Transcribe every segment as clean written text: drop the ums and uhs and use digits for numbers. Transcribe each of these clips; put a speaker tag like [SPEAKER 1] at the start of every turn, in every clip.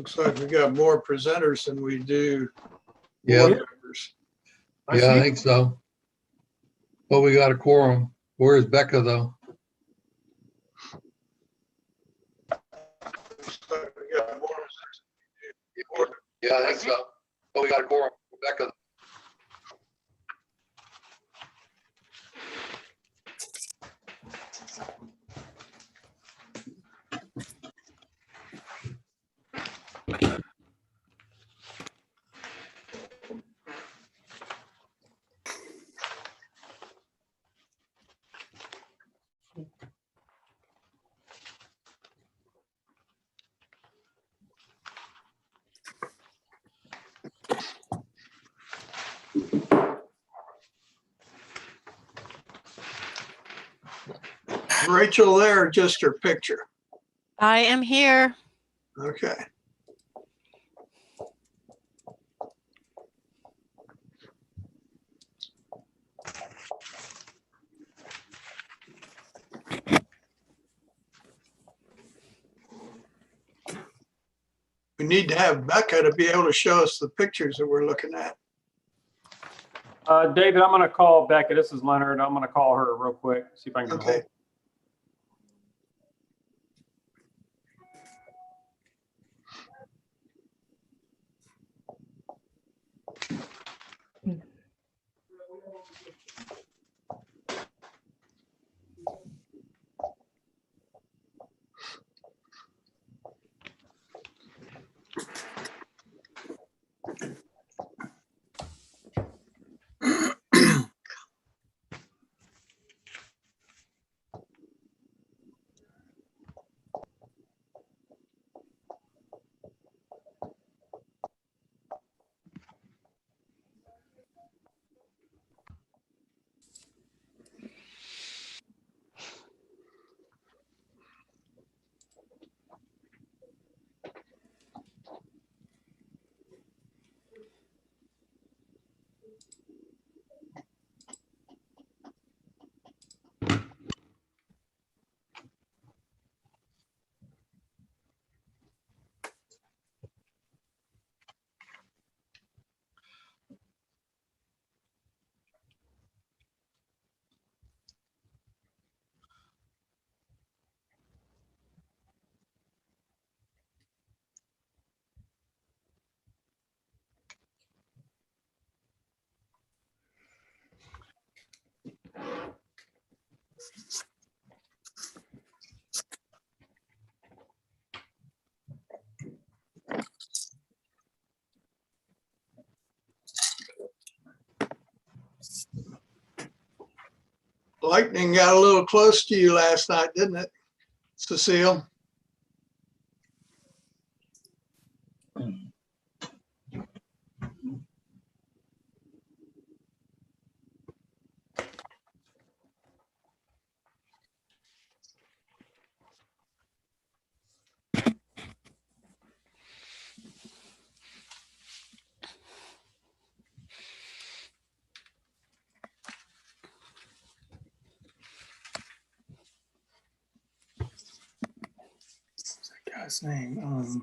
[SPEAKER 1] Looks like we got more presenters than we do
[SPEAKER 2] Yeah,
[SPEAKER 1] board members.
[SPEAKER 2] I think so. But we got a quorum. Where's Becca though?
[SPEAKER 1] Looks like we got more presenters than we do board members.
[SPEAKER 2] Yeah, I think so. But we got a quorum. Becca.
[SPEAKER 1] Rachel there, or just her picture?
[SPEAKER 3] I am here.
[SPEAKER 1] Okay. We need to have Becca to be able to show us the pictures that we're looking at.
[SPEAKER 4] David, I'm going to call Becca. This is Leonard. I'm going to call her real quick, see if I can get a
[SPEAKER 1] Okay.
[SPEAKER 4] hold.
[SPEAKER 1] Lightning got a little close to you last night, didn't it, Cecile? What's that guy's name?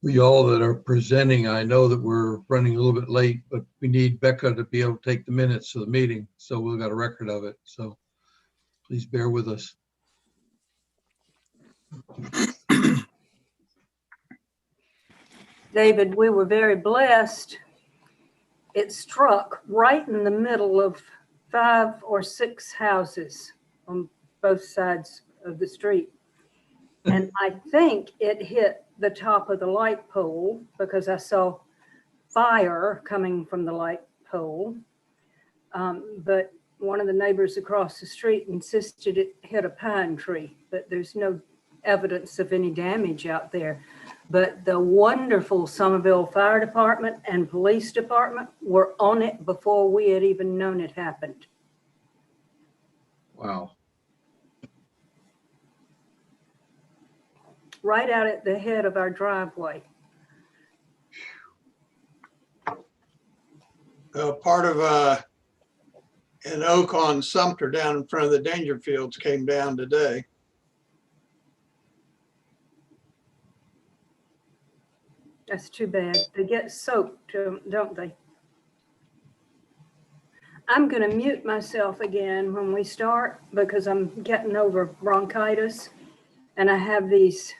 [SPEAKER 2] We all that are presenting, I know that we're running a little bit late, but we need Becca to be able to take the minutes of the meeting. So we've got a record of it. So please bear with us.
[SPEAKER 5] David, we were very blessed. It struck right in the middle of 5 or 6 houses on both sides of the street. And I think it hit the top of the light pole because I saw fire coming from the light pole. But one of the neighbors across the street insisted it hit a pine tree, but there's no evidence of any damage out there. But the wonderful Somerville Fire Department and Police Department were on it before we had even known it happened.
[SPEAKER 2] Wow.
[SPEAKER 5] Right out at the head of our driveway.
[SPEAKER 1] Part of an oak on Sumter down in front of the Dangerfields came down today.
[SPEAKER 5] That's too bad. They get soaked, don't they? I'm going to mute myself again when we start because I'm getting over bronchitis and I have these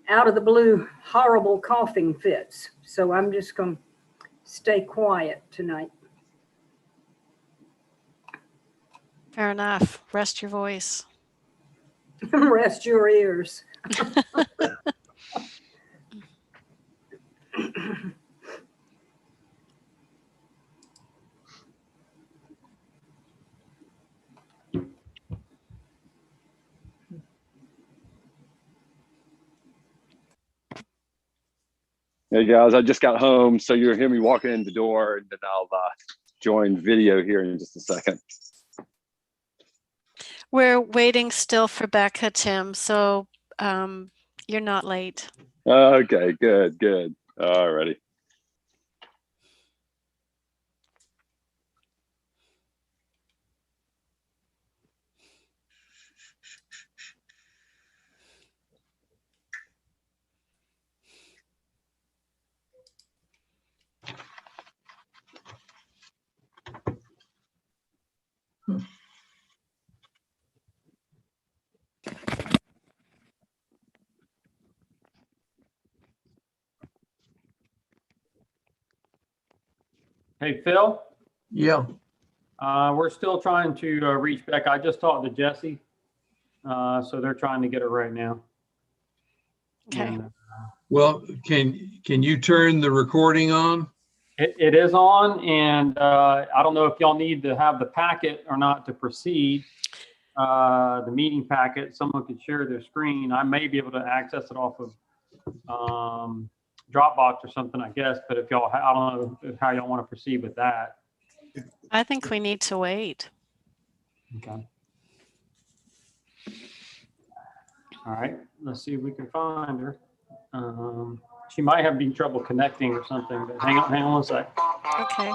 [SPEAKER 5] out of the blue horrible coughing fits. So I'm just going to stay quiet tonight.
[SPEAKER 3] Fair enough. Rest your voice.
[SPEAKER 5] Rest your ears.
[SPEAKER 6] Hey guys, I just got home, so you'll hear me walking in the door, and then I'll join video here in just a second.
[SPEAKER 3] We're waiting still for Becca, Tim, so you're not late.
[SPEAKER 6] Okay, good. Alrighty.
[SPEAKER 4] Hey, Phil,
[SPEAKER 2] Yeah,
[SPEAKER 4] we're still trying to reach Becca. I just talked to Jesse. So they're trying to get her right now.
[SPEAKER 3] Okay.
[SPEAKER 4] And,
[SPEAKER 2] well, can you turn the recording on?
[SPEAKER 4] it is on, and I don't know if y'all need to have the packet or not to proceed. The meeting packet, someone could share their screen. I may be able to access it off of Dropbox or something, I guess. But if y'all, I don't know how y'all want to proceed with that.
[SPEAKER 3] I think we need to wait.
[SPEAKER 4] Okay. All right. Let's see if we can find her. She might have been trouble connecting or something. But hang on a sec.
[SPEAKER 3] Okay.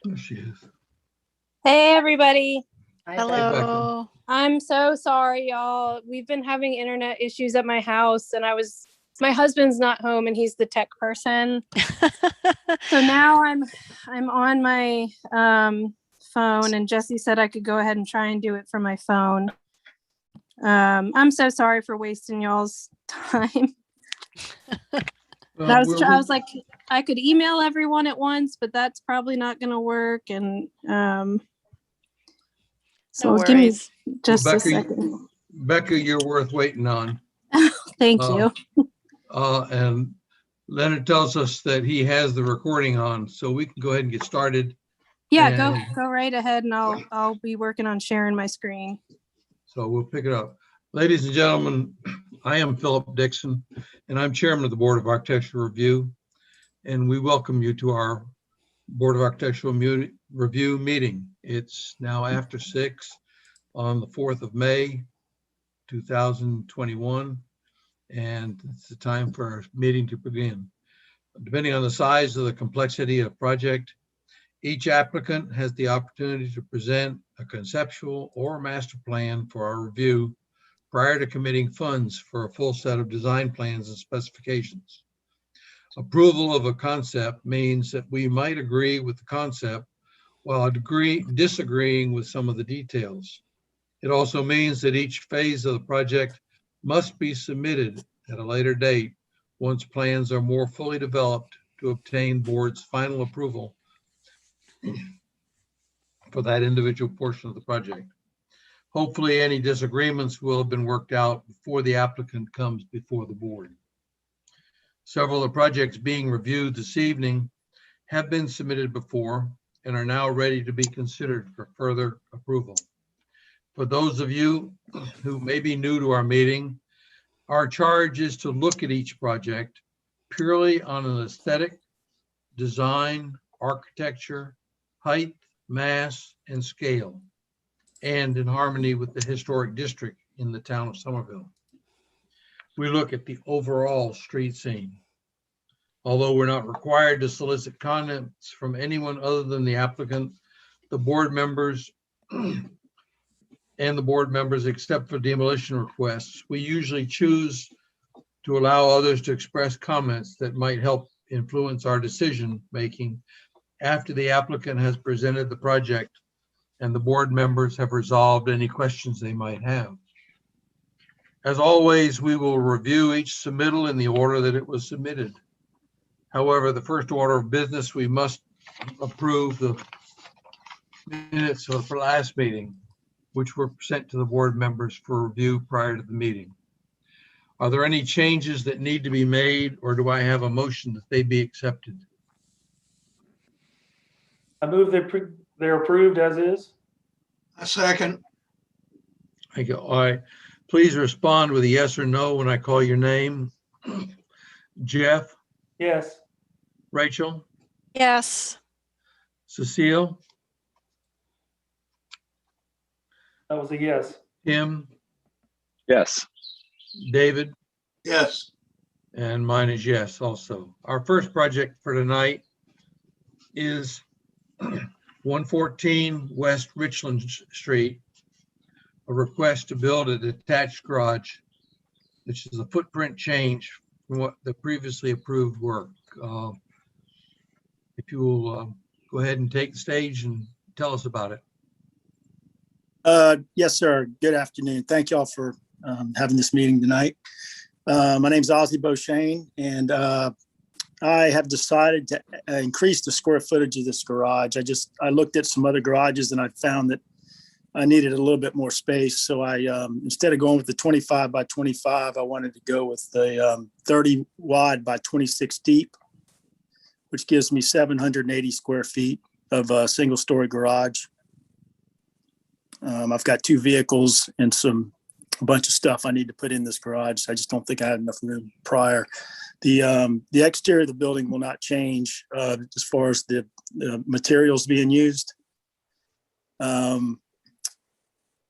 [SPEAKER 2] There she is.
[SPEAKER 7] Hey, everybody.
[SPEAKER 3] Hello.
[SPEAKER 7] I'm so sorry, y'all. We've been having internet issues at my house, and my husband's not home, and he's the tech person. So now I'm on my phone, and Jesse said I could go ahead and try and do it from my phone. I'm so sorry for wasting y'all's time.
[SPEAKER 2] Well,
[SPEAKER 7] I was like, I could email everyone at once, but that's probably not going to work. And so
[SPEAKER 3] No
[SPEAKER 7] give me
[SPEAKER 3] worries.
[SPEAKER 7] just
[SPEAKER 2] Well,
[SPEAKER 7] a second.
[SPEAKER 2] Becca, you're worth waiting on.
[SPEAKER 7] Thank you.
[SPEAKER 2] And Leonard tells us that he has the recording on, so we can go ahead and get started.
[SPEAKER 7] Yeah,
[SPEAKER 2] and-
[SPEAKER 7] go right ahead, and I'll be working on sharing my screen.
[SPEAKER 2] So we'll pick it up. Ladies and gentlemen, I am Philip Dixon, and I'm chairman of the Board of Architectural Review. And we welcome you to our Board of Architectural Review meeting. It's now after 6 on the 4th of May, 2021. And it's the time for our meeting to begin. Depending on the size of the complexity of project, each applicant has the opportunity to present a conceptual or master plan for our review prior to committing funds for a full set of design plans and specifications. Approval of a concept means that we might agree with the concept while disagreeing with some of the details. It also means that each phase of the project must be submitted at a later date once plans are more fully developed to obtain board's final approval for that individual portion of the project. Hopefully, any disagreements will have been worked out before the applicant comes before the board. Several of the projects being reviewed this evening have been submitted before and are now ready to be considered for further approval. For those of you who may be new to our meeting, our charge is to look at each project purely on an aesthetic, design, architecture, height, mass, and scale, and in harmony with the historic district in the town of Somerville. We look at the overall street scene. Although we're not required to solicit comments from anyone other than the applicant, the board members except for demolition requests, we usually choose to allow others to express comments that might help influence our decision making after the applicant has presented the project and the board members have resolved any questions they might have. As always, we will review each submittal in the order that it was submitted. However, the first order of business, we must approve the minutes of the last meeting, which were sent to the board members for review prior to the meeting. Are there any changes that need to be made, or do I have a motion that they be accepted?
[SPEAKER 4] I move they're approved as is.
[SPEAKER 1] A second.
[SPEAKER 2] Thank you. All right. Please respond with a yes or no when I call your name. Jeff,
[SPEAKER 4] Yes.
[SPEAKER 2] Rachel,
[SPEAKER 3] Yes.
[SPEAKER 2] Cecile,
[SPEAKER 4] That was a yes.
[SPEAKER 2] Tim,
[SPEAKER 6] Yes.
[SPEAKER 2] David,
[SPEAKER 1] Yes.
[SPEAKER 2] and mine is yes also. Our first project for tonight is 114 West Richland Street, a request to build a detached garage, which is a footprint change from what the previously approved work. If you will go ahead and take the stage and tell us about it.
[SPEAKER 8] Yes, sir. Good afternoon. Thank you all for having this meeting tonight. My name is Ozzie Beauchesne, and I have decided to increase the square footage of this garage. I looked at some other garages and I found that I needed a little bit more space. So I, instead of going with the 25 by 25, I wanted to go with the 30 wide by 26 deep, which gives me 780 square feet of a single story garage. I've got 2 vehicles and a bunch of stuff I need to put in this garage. I just don't think I had enough room prior. The exterior of the building will not change as far as the materials being used.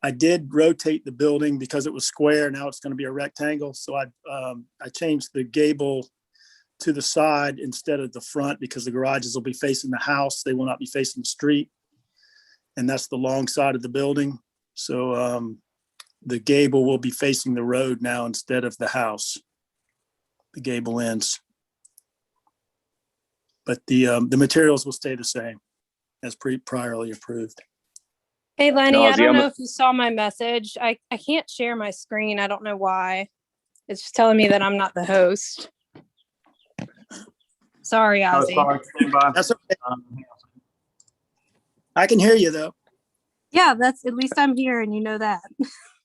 [SPEAKER 8] I did rotate the building because it was square. Now it's going to be a rectangle. So I changed the gable to the side instead of the front because the garages will be facing the house. They will not be facing the street. And that's the long side of the building. So the gable will be facing the road now instead of the house. The gable ends. But the materials will stay the same as priorly approved.
[SPEAKER 7] Hey, Lenny,
[SPEAKER 6] No,
[SPEAKER 7] I don't
[SPEAKER 6] I'm
[SPEAKER 7] know if you saw my message. I can't share my screen. I don't know why. It's just telling me that I'm not the host. Sorry,
[SPEAKER 4] Oh,
[SPEAKER 7] Ozzy.
[SPEAKER 4] sorry. Stand by.
[SPEAKER 8] That's okay. I can hear you though.
[SPEAKER 7] Yeah, that's at least I'm here and you know that.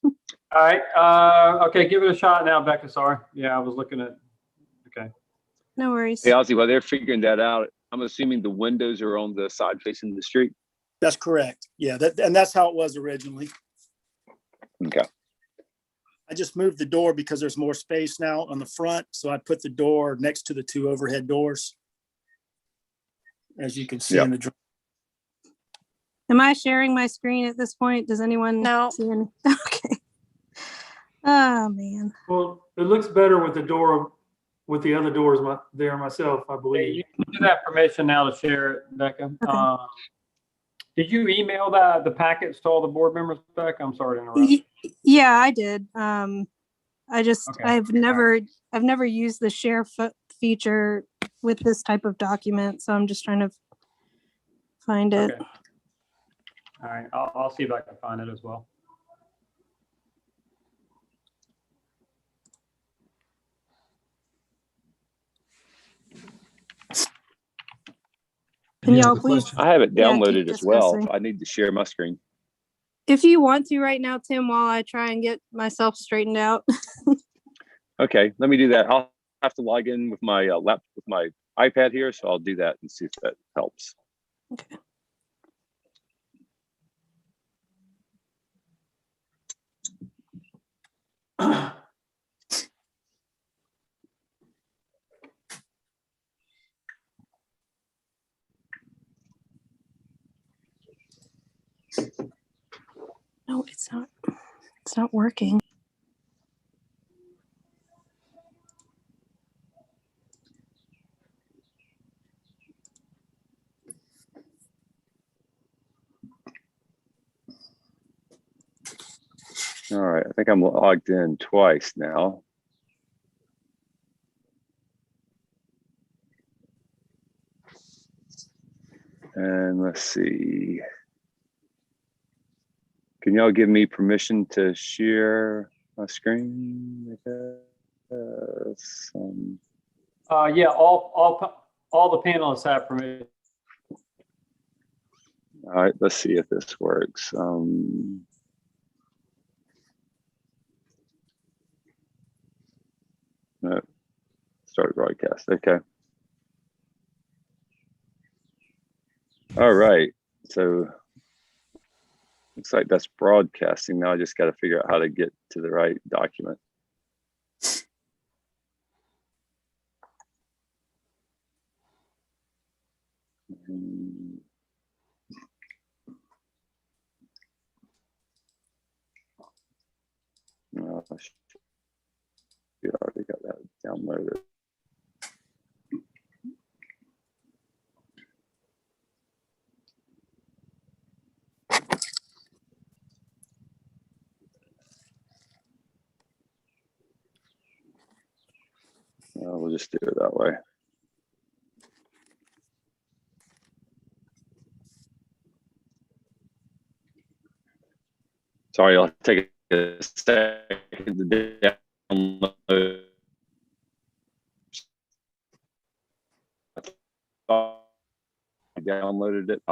[SPEAKER 4] All right. Okay, give it a shot now, Becca. Sorry. Yeah, I was looking at. Okay.
[SPEAKER 7] No worries.
[SPEAKER 6] Hey, Ozzy, while they're figuring that out, I'm assuming the windows are on the side facing the street.
[SPEAKER 8] That's correct. Yeah, and that's how it was originally.
[SPEAKER 6] Okay.
[SPEAKER 8] I just moved the door because there's more space now on the front. So I put the door next to the 2 overhead doors. As you can see in the drawing.
[SPEAKER 7] Am I sharing my screen at this point? Does anyone
[SPEAKER 3] No.
[SPEAKER 7] see any? Okay. Oh, man.
[SPEAKER 9] Well, it looks better with the door, with the other doors there myself, I
[SPEAKER 4] Hey,
[SPEAKER 9] believe.
[SPEAKER 4] you do have permission now to share it, Becca.
[SPEAKER 7] Okay.
[SPEAKER 4] Did you email the packets to all the board members, Becca? I'm sorry to interrupt.
[SPEAKER 7] Yeah, I did. I just,
[SPEAKER 4] Okay.
[SPEAKER 7] I've never used the share feature with this type of document, so I'm just trying to find it.
[SPEAKER 4] Okay. All right, I'll see if I can find it as well.
[SPEAKER 7] Can
[SPEAKER 2] Any
[SPEAKER 7] y'all
[SPEAKER 2] other
[SPEAKER 7] please,
[SPEAKER 2] questions?
[SPEAKER 6] I have it
[SPEAKER 7] Yeah, keep
[SPEAKER 6] downloaded as well.
[SPEAKER 7] discussing.
[SPEAKER 6] If I need to share my screen.
[SPEAKER 7] if you want to right now, Tim, while I try and get myself straightened out.
[SPEAKER 6] Okay, let me do that. I'll have to log in with my with my iPad here, so I'll do that and see if that helps.
[SPEAKER 7] Okay. No, it's not. It's not working.
[SPEAKER 6] All right, I think I'm logged in twice now. And let's see. Can y'all give me permission to share my screen?
[SPEAKER 4] Yeah, all the panelists have permission.
[SPEAKER 6] All right, let's see if this works. No, start broadcast. Okay. All right. So looks like that's broadcasting. Now I just got to figure out how to get to the right document. Oh, you already got that downloaded. We'll just do it that way. Sorry, I'll take a second to download. I downloaded it.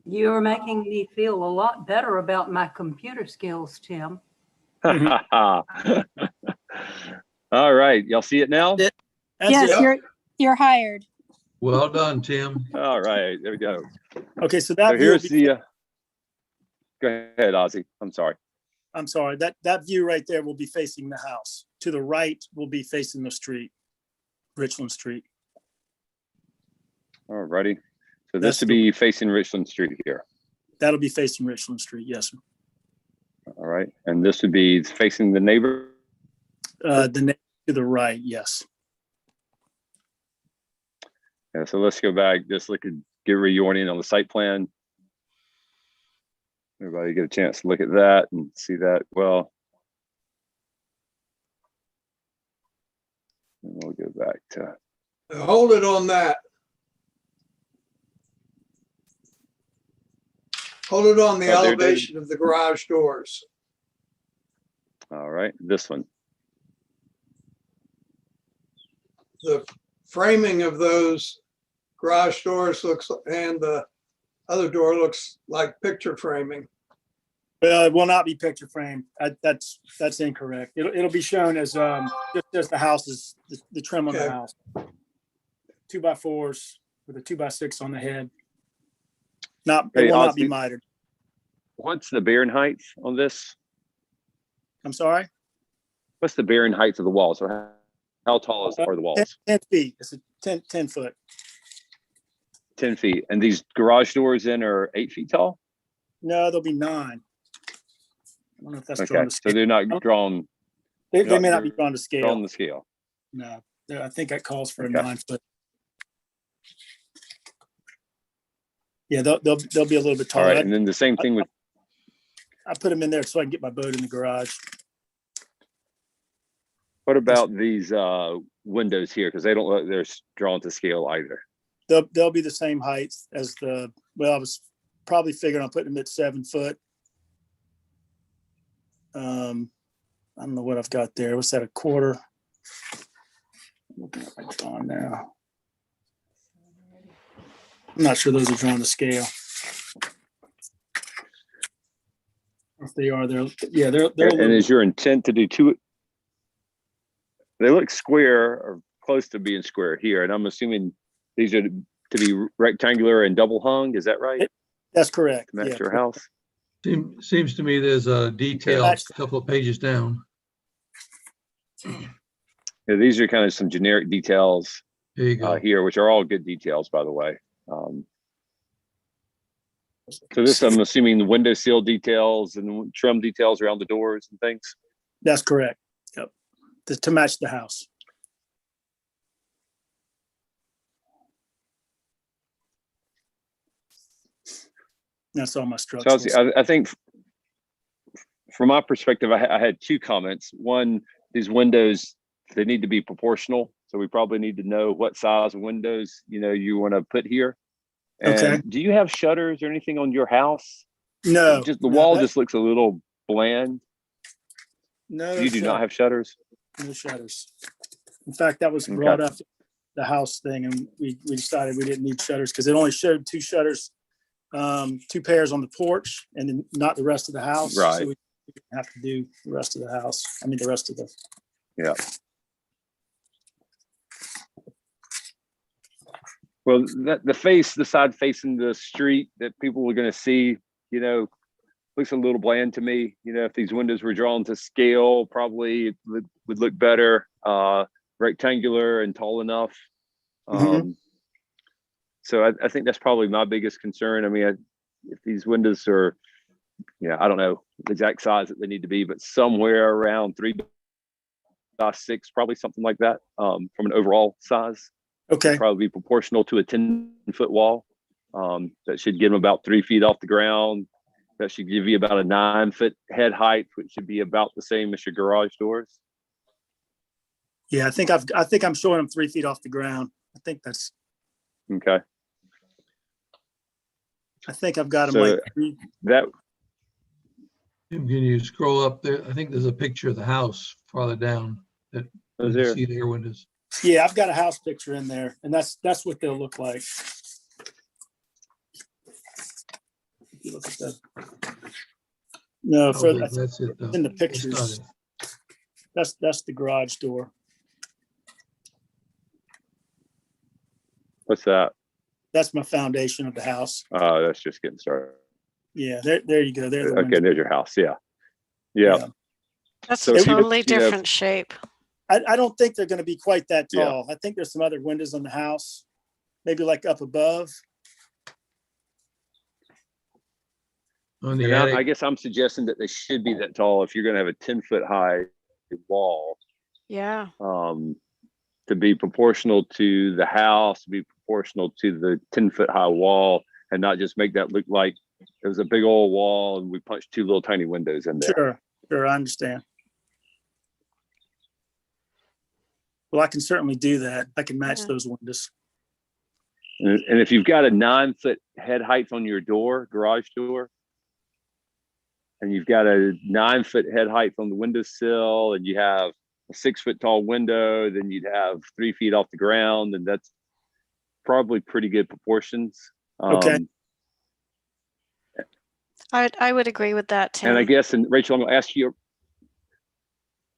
[SPEAKER 5] You're making me feel a lot better about my computer skills, Tim.
[SPEAKER 6] All right, y'all see it now?
[SPEAKER 8] That's
[SPEAKER 7] Yes,
[SPEAKER 8] it.
[SPEAKER 7] you're hired.
[SPEAKER 2] Well done, Tim.
[SPEAKER 6] All right, there we go.
[SPEAKER 8] Okay, so
[SPEAKER 6] So
[SPEAKER 8] that view will
[SPEAKER 6] here's
[SPEAKER 8] be,
[SPEAKER 6] the. Go ahead, Ozzy. I'm sorry.
[SPEAKER 8] I'm sorry, that view right there will be facing the house. To the right will be facing the street, Richland Street.
[SPEAKER 6] All righty. So
[SPEAKER 8] That's
[SPEAKER 6] this would
[SPEAKER 8] the-
[SPEAKER 6] be facing Richland Street here.
[SPEAKER 8] That'll be facing Richland Street, yes, sir.
[SPEAKER 6] All right, and this would be facing the neighbor.
[SPEAKER 8] To the right, yes.
[SPEAKER 6] Yeah, so let's go back. Just look at get reoriented on the site plan. Everybody get a chance to look at that and see that well. And we'll go back to.
[SPEAKER 1] Hold it on that. Hold it on the
[SPEAKER 6] Oh, there,
[SPEAKER 1] elevation of the garage doors.
[SPEAKER 6] All right, this one.
[SPEAKER 1] The framing of those garage doors looks, and the other door looks like picture framing.
[SPEAKER 8] Well, it will not be picture frame. That's incorrect. It'll be shown as just the house is the trim on the
[SPEAKER 1] Okay.
[SPEAKER 8] house. 2x4s with a 2x6 on the head. It
[SPEAKER 6] Hey,
[SPEAKER 8] will not be
[SPEAKER 6] Ozzy.
[SPEAKER 8] mitered.
[SPEAKER 6] What's the bearing height on this?
[SPEAKER 8] I'm sorry?
[SPEAKER 6] What's the bearing height of the walls? So how tall are the walls?
[SPEAKER 8] 10 feet. It's a 10 foot.
[SPEAKER 6] 10 feet. And these garage doors in are 8 feet tall?
[SPEAKER 8] No, there'll be 9. I don't know if that's
[SPEAKER 6] Okay,
[SPEAKER 8] drawn to
[SPEAKER 6] so
[SPEAKER 8] scale.
[SPEAKER 6] they're not drawn
[SPEAKER 8] They may not be drawn to
[SPEAKER 6] on
[SPEAKER 8] scale.
[SPEAKER 6] the scale.
[SPEAKER 8] No, I think that calls for a
[SPEAKER 6] Okay.
[SPEAKER 8] 9-foot. Yeah, they'll be a little bit
[SPEAKER 6] All
[SPEAKER 8] taller.
[SPEAKER 6] right. And then the same thing with,
[SPEAKER 8] I put them in there so I can get my boat in the garage.
[SPEAKER 6] what about these windows here? Because they don't look, they're drawn to scale either.
[SPEAKER 8] They'll be the same height as the, well, I was probably figuring on putting them at 7 foot. I don't know what I've got there. What's that, a quarter? I'm looking at my dawn now. I'm not sure those are drawn to scale. If they are, they're a
[SPEAKER 6] And
[SPEAKER 8] little,
[SPEAKER 6] is your intent to do two? They look square or close to being square here, and I'm assuming these are to be rectangular and double hung. Is that right?
[SPEAKER 8] that's correct.
[SPEAKER 6] To match
[SPEAKER 8] Yeah.
[SPEAKER 6] your house.
[SPEAKER 2] Seems to me there's a detail a
[SPEAKER 8] Match-
[SPEAKER 2] couple of pages down.
[SPEAKER 6] Yeah, these are kind of some generic details
[SPEAKER 2] There you go.
[SPEAKER 6] here, which are all good details, by the way. So this, I'm assuming the window sill details and trim details around the doors and things.
[SPEAKER 8] That's correct. Yep. To match the house. That's all my
[SPEAKER 6] So
[SPEAKER 8] structures.
[SPEAKER 6] I think from my perspective, I had two comments. One, these windows, they need to be proportional. So we probably need to know what size of windows, you want to put here. And
[SPEAKER 8] Okay.
[SPEAKER 6] do you have shutters or anything on your house?
[SPEAKER 8] No.
[SPEAKER 6] Just the
[SPEAKER 8] no,
[SPEAKER 6] wall
[SPEAKER 8] that-
[SPEAKER 6] just looks a little bland.
[SPEAKER 8] No,
[SPEAKER 6] You do not have shutters?
[SPEAKER 8] no shutters. In fact, that was
[SPEAKER 6] Okay.
[SPEAKER 8] brought up the house thing, and we decided we didn't need shutters because it only showed 2 shutters, 2 pairs on the porch, and then not the rest of the house.
[SPEAKER 6] Right.
[SPEAKER 8] So we didn't have to do the rest of the house. I mean, the rest of the.
[SPEAKER 6] Yeah. Well, the side facing the street that people are going to see, looks a little bland to me. If these windows were drawn to scale, probably it would look better, rectangular and tall enough.
[SPEAKER 8] Mhm.
[SPEAKER 6] So I think that's probably my biggest concern. I mean, if these windows are, I don't know the exact size that they need to be, but somewhere around 3x6, probably something like that, from an overall size.
[SPEAKER 8] Okay.
[SPEAKER 6] Probably be proportional to a 10-foot wall. That should get them about 3 feet off the ground. That should give you about a 9-foot head height, which should be about the same as your garage doors.
[SPEAKER 8] Yeah, I think I'm showing them 3 feet off the ground. I think
[SPEAKER 6] Okay.
[SPEAKER 8] I've got them
[SPEAKER 6] So
[SPEAKER 8] like 3.
[SPEAKER 6] that,
[SPEAKER 2] Can you scroll up there? I think there's a picture of the house farther down that you
[SPEAKER 6] is
[SPEAKER 2] can
[SPEAKER 6] there,
[SPEAKER 2] see the air windows.
[SPEAKER 8] Yeah, I've got a house picture in there, and that's what they'll look like. If you look at that. No,
[SPEAKER 2] Oh, that's it though.
[SPEAKER 8] in the
[SPEAKER 2] That's not
[SPEAKER 8] pictures.
[SPEAKER 2] it.
[SPEAKER 8] That's the garage door.
[SPEAKER 6] what's that?
[SPEAKER 8] That's my foundation of the house.
[SPEAKER 6] That's just getting started.
[SPEAKER 8] Yeah, there you go. There.
[SPEAKER 6] Okay, there's your house. Yeah. Yeah.
[SPEAKER 3] That's
[SPEAKER 6] So
[SPEAKER 3] a
[SPEAKER 6] if you look,
[SPEAKER 3] totally different shape.
[SPEAKER 8] I don't think they're going to be quite that
[SPEAKER 6] Yeah.
[SPEAKER 8] tall. I think there's some other windows on the house, maybe like up above.
[SPEAKER 2] On the
[SPEAKER 6] And I
[SPEAKER 2] attic,
[SPEAKER 6] guess I'm suggesting that they should be that tall if you're going to have a 10-foot high wall,
[SPEAKER 3] Yeah.
[SPEAKER 6] to be proportional to the house, to be proportional to the 10-foot high wall, and not just make that look like it was a big old wall and we punched 2 little tiny windows in there.
[SPEAKER 8] Sure, I understand. Well, I can certainly do that. I can match
[SPEAKER 3] Yeah.
[SPEAKER 8] those windows.
[SPEAKER 6] And if you've got a 9-foot head height on your door, garage door, and you've got a 9-foot head height on the windowsill, and you have a 6-foot tall window, then you'd have 3 feet off the ground, and that's probably pretty good proportions.
[SPEAKER 8] Okay.
[SPEAKER 3] I would agree with that, Tim.
[SPEAKER 6] And I guess, and Rachel, I'm going to ask you,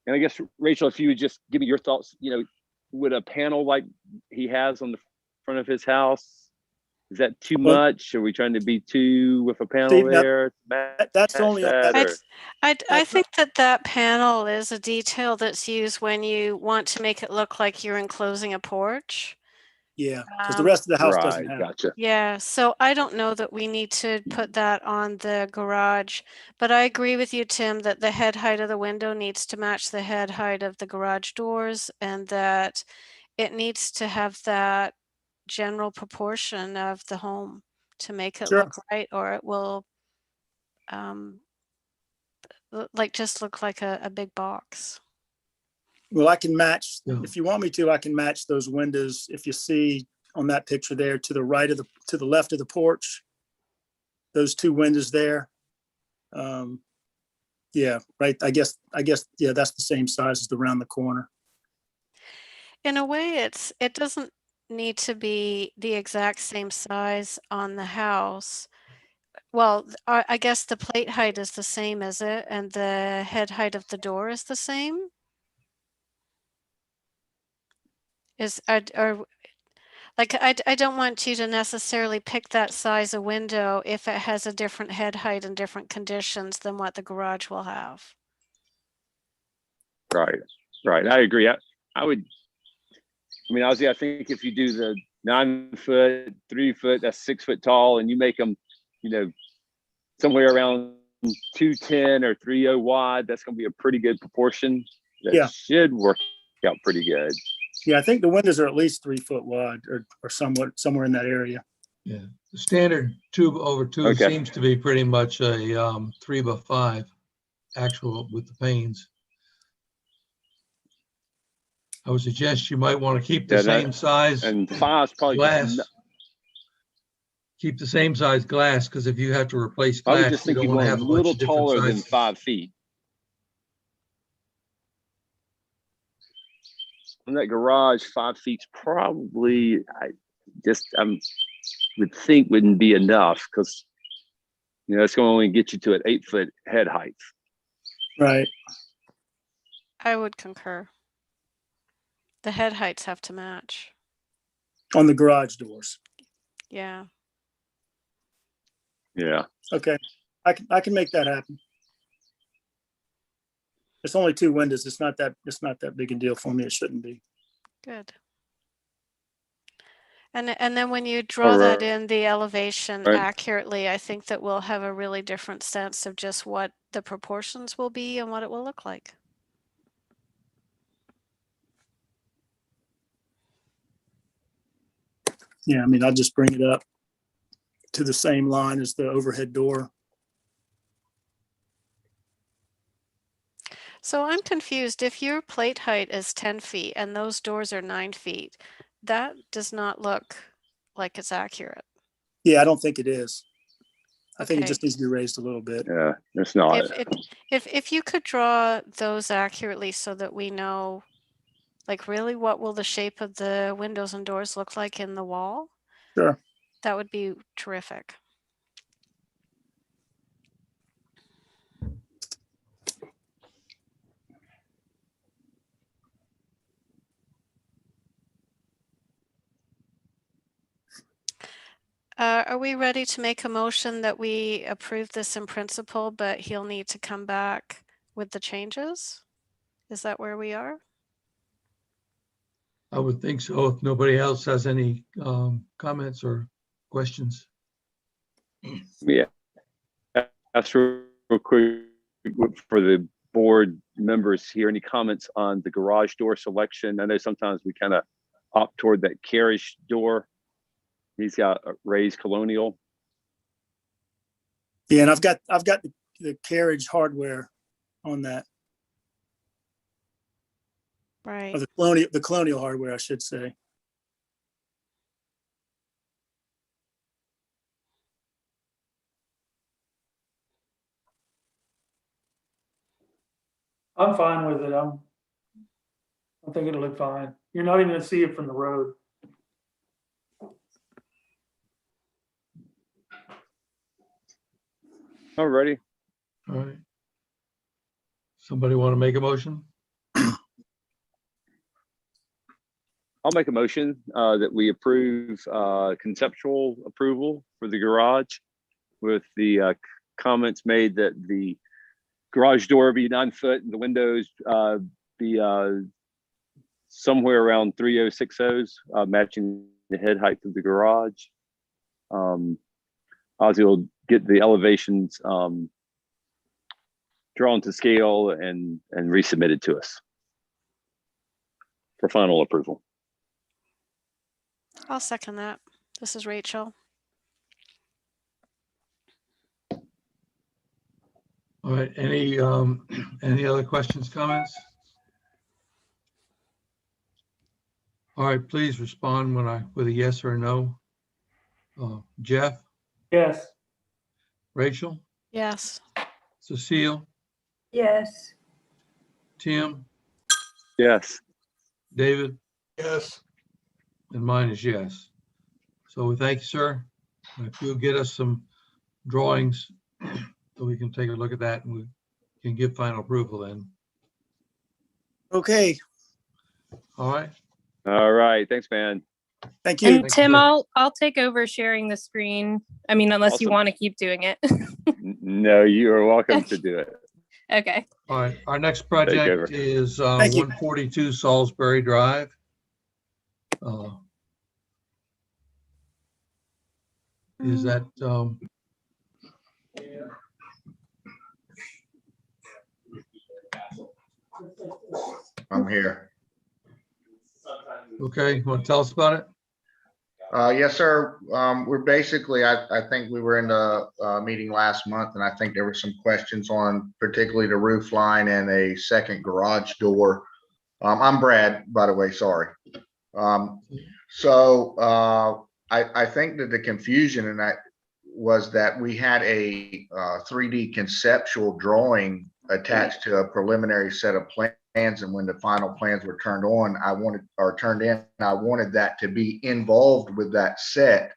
[SPEAKER 6] and I guess, Rachel, if you would just give me your thoughts, would a panel like he has on the front of his house, is that too
[SPEAKER 8] Well,
[SPEAKER 6] much? Are we trying to be too with a panel
[SPEAKER 8] See, now,
[SPEAKER 6] there?
[SPEAKER 8] that's only
[SPEAKER 6] that,
[SPEAKER 3] I'd,
[SPEAKER 6] or-
[SPEAKER 3] I
[SPEAKER 8] That's
[SPEAKER 3] think that panel is a detail that's used when you want to make it look like you're enclosing a porch.
[SPEAKER 8] yeah, because the
[SPEAKER 3] Um,
[SPEAKER 8] rest of the house doesn't
[SPEAKER 6] Right,
[SPEAKER 8] have it.
[SPEAKER 6] gotcha.
[SPEAKER 3] Yeah, so I don't know that we need to put that on the garage, but I agree with you, Tim, that the head height of the window needs to match the head height of the garage doors, and that it needs to have that general proportion of the home to make it
[SPEAKER 8] Sure.
[SPEAKER 3] look right, or it will just look like a big box.
[SPEAKER 8] Well, I can match,
[SPEAKER 2] Yeah.
[SPEAKER 8] if you want me to, I can match those windows. If you see on that picture there, to the right of to the left of the porch, those two windows there. Yeah, right. I guess, yeah, that's the same size as around the corner.
[SPEAKER 3] In a way, it doesn't need to be the exact same size on the house. Well, I guess the plate height is the same, is it? And the head height of the door is the same? Like, I don't want you to necessarily pick that size of window if it has a different head height and different conditions than what the garage will have.
[SPEAKER 6] Right. I agree. I mean, Ozzy, I think if you do the 9 foot, 3 foot, that's 6 foot tall, and you make them, somewhere around 210 or 30 wide, that's going to be a pretty good proportion. That should work out pretty good.
[SPEAKER 8] Yeah, I think the windows are at least 3 foot wide or somewhere in that area.
[SPEAKER 2] Yeah, the standard 2/2 seems to be pretty much a 3x5 actual with the panes. I would suggest you might want to keep the same size
[SPEAKER 6] and 5's probably
[SPEAKER 2] glass. Keep the same size glass, because if you have to replace glass,
[SPEAKER 6] I would just think you want a little taller than 5 feet. In that garage, 5 feet's probably, would think wouldn't be enough, because it's going to only get you to an 8 foot head height.
[SPEAKER 8] Right.
[SPEAKER 3] I would concur. The head heights have to match.
[SPEAKER 8] On the garage doors.
[SPEAKER 3] Yeah.
[SPEAKER 6] Yeah.
[SPEAKER 8] Okay, I can make that happen. It's only 2 windows. It's not that big a deal for me. It shouldn't be.
[SPEAKER 3] Good. And then when you draw that in the elevation accurately, I think that we'll have a really different sense of just what the proportions will be and what it will look like.
[SPEAKER 8] Yeah, I mean, I'll just bring it up to the same line as the overhead door.
[SPEAKER 3] So I'm confused. If your plate height is 10 feet and those doors are 9 feet, that does not look like it's accurate.
[SPEAKER 8] Yeah, I don't think it is. I think it
[SPEAKER 3] Okay.
[SPEAKER 8] just needs to be raised a little bit.
[SPEAKER 6] Yeah, it's not.
[SPEAKER 3] If you could draw those accurately so that we know, like, really what will the shape of the windows and doors look like in the wall?
[SPEAKER 8] Sure.
[SPEAKER 3] That would be terrific. Are we ready to make a motion that we approve this in principle, but he'll need to come back with the changes? Is that where we are?
[SPEAKER 2] I would think so, if nobody else has any comments or questions.
[SPEAKER 6] Yeah. That's real quick for the board members here. Any comments on the garage door selection? I know sometimes we kind of opt toward that carriage door. He's got a raised colonial.
[SPEAKER 8] Yeah, and I've got the carriage hardware on that.
[SPEAKER 3] Right.
[SPEAKER 8] Or the colonial hardware, I should say.
[SPEAKER 9] I'm fine with it. I think it'll look fine. You're not even gonna see it from the road.
[SPEAKER 6] Alrighty.
[SPEAKER 2] All right. Somebody want to make a motion?
[SPEAKER 6] I'll make a motion that we approve conceptual approval for the garage with the comments made that the garage door be 9 foot and the windows be somewhere around 3060s, matching the head height of the garage. Ozzy will get the elevations drawn to scale and resubmitted to us for final approval.
[SPEAKER 3] I'll second that. This is Rachel.
[SPEAKER 2] All right, any other questions, comments? All right, please respond with a yes or a no. Jeff,
[SPEAKER 9] Yes.
[SPEAKER 2] Rachel,
[SPEAKER 3] Yes.
[SPEAKER 2] Cecile,
[SPEAKER 5] Yes.
[SPEAKER 2] Tim,
[SPEAKER 6] Yes.
[SPEAKER 2] David,
[SPEAKER 1] Yes.
[SPEAKER 2] and mine is yes. So we thank you, sir. If you'll get us some drawings so we can take a look at that and we can give final approval then.
[SPEAKER 8] Okay,
[SPEAKER 2] All right.
[SPEAKER 6] All right. Thanks, man.
[SPEAKER 8] thank you.
[SPEAKER 7] And
[SPEAKER 2] Thank you,
[SPEAKER 7] Tim,
[SPEAKER 2] sir.
[SPEAKER 7] I'll take over sharing the screen. I mean, unless you
[SPEAKER 6] Awesome.
[SPEAKER 7] want to keep doing it.
[SPEAKER 6] No, you are welcome to do it.
[SPEAKER 7] Okay.
[SPEAKER 2] All right. Our next
[SPEAKER 6] over.
[SPEAKER 2] project is
[SPEAKER 8] Thank you.
[SPEAKER 2] 142 Salisbury Drive. Is that
[SPEAKER 10] I'm here.
[SPEAKER 2] okay? You want to tell us about it?
[SPEAKER 10] Yes, sir. We're basically, I think we were in the meeting last month, and I think there were some questions on particularly the roof line and a second garage door. I'm Brad, by the way, sorry. I think that the confusion in that was that we had a 3D conceptual drawing attached to a preliminary set of plans, and when the final plans were turned in, I wanted that to be involved with that set,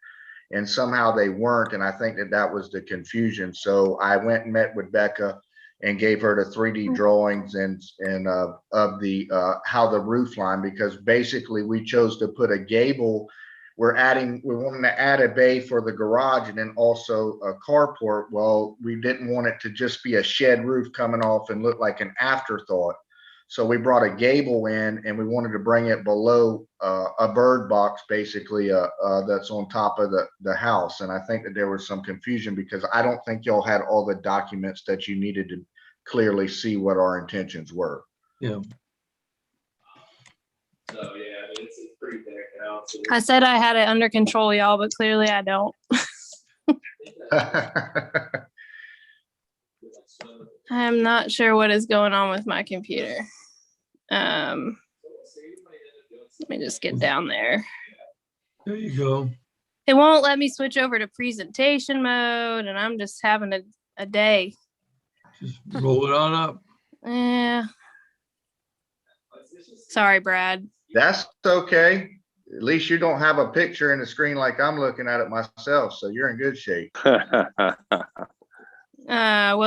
[SPEAKER 10] and somehow they weren't, and I think that was the confusion. So I went and met with Becca and gave her the 3D drawings and of the how the roof line, because basically we chose to put a gable. We wanted to add a bay for the garage and then also a carport. Well, we didn't want it to just be a shed roof coming off and look like an afterthought. So we brought a gable in, and we wanted to bring it below a bird box, basically, that's on top of the house. And I think that there was some confusion because I don't think y'all had all the documents that you needed to clearly see what our intentions were.
[SPEAKER 2] Yeah.
[SPEAKER 11] So yeah, I mean, it's pretty thick now. So
[SPEAKER 7] I said I had it under control, y'all, but clearly I don't. I'm not sure what is going on with my computer. Let me just get down there.
[SPEAKER 2] There you go.
[SPEAKER 7] It won't let me switch over to presentation mode, and I'm just having a day.
[SPEAKER 2] Just roll it on up.
[SPEAKER 7] Yeah. Sorry, Brad.
[SPEAKER 10] That's okay. At least you don't have a picture in the screen like I'm looking at it myself, so you're in good shape.
[SPEAKER 7] Well,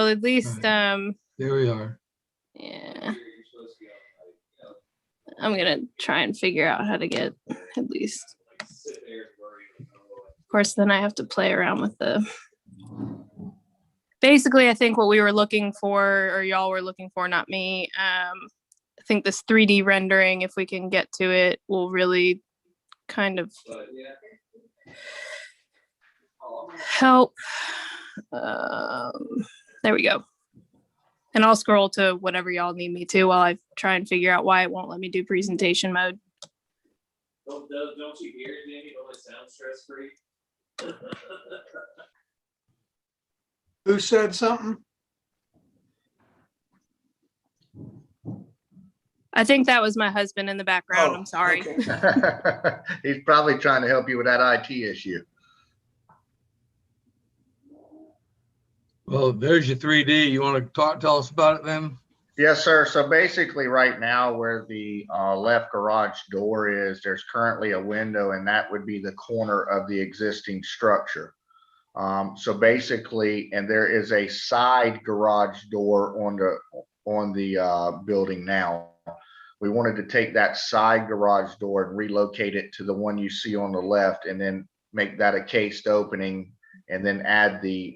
[SPEAKER 7] at least,
[SPEAKER 2] There we are.
[SPEAKER 7] yeah. I'm gonna try and figure out how to get at least. Of course, then I have to play around with basically, I think what we were looking for, or y'all were looking for, not me. I think this 3D rendering, if we can get to it, will really kind of help. There we go. And I'll scroll to whatever y'all need me to while I try and figure out why it won't let me do presentation mode.
[SPEAKER 11] don't you hear it, Danny? Don't it sound stress-free?
[SPEAKER 1] Who said something?
[SPEAKER 7] I think that was my husband in the background.
[SPEAKER 1] Oh,
[SPEAKER 7] I'm sorry.
[SPEAKER 1] okay.
[SPEAKER 10] He's probably trying to help you with that IT issue.
[SPEAKER 2] Well, there's your 3D. You want to tell us about it then?
[SPEAKER 10] Yes, sir. So basically right now where the left garage door is, there's currently a window, and that would be the corner of the existing structure. So basically, and there is a side garage door on the building now. We wanted to take that side garage door and relocate it to the one you see on the left, and then make that a cased opening, and then add the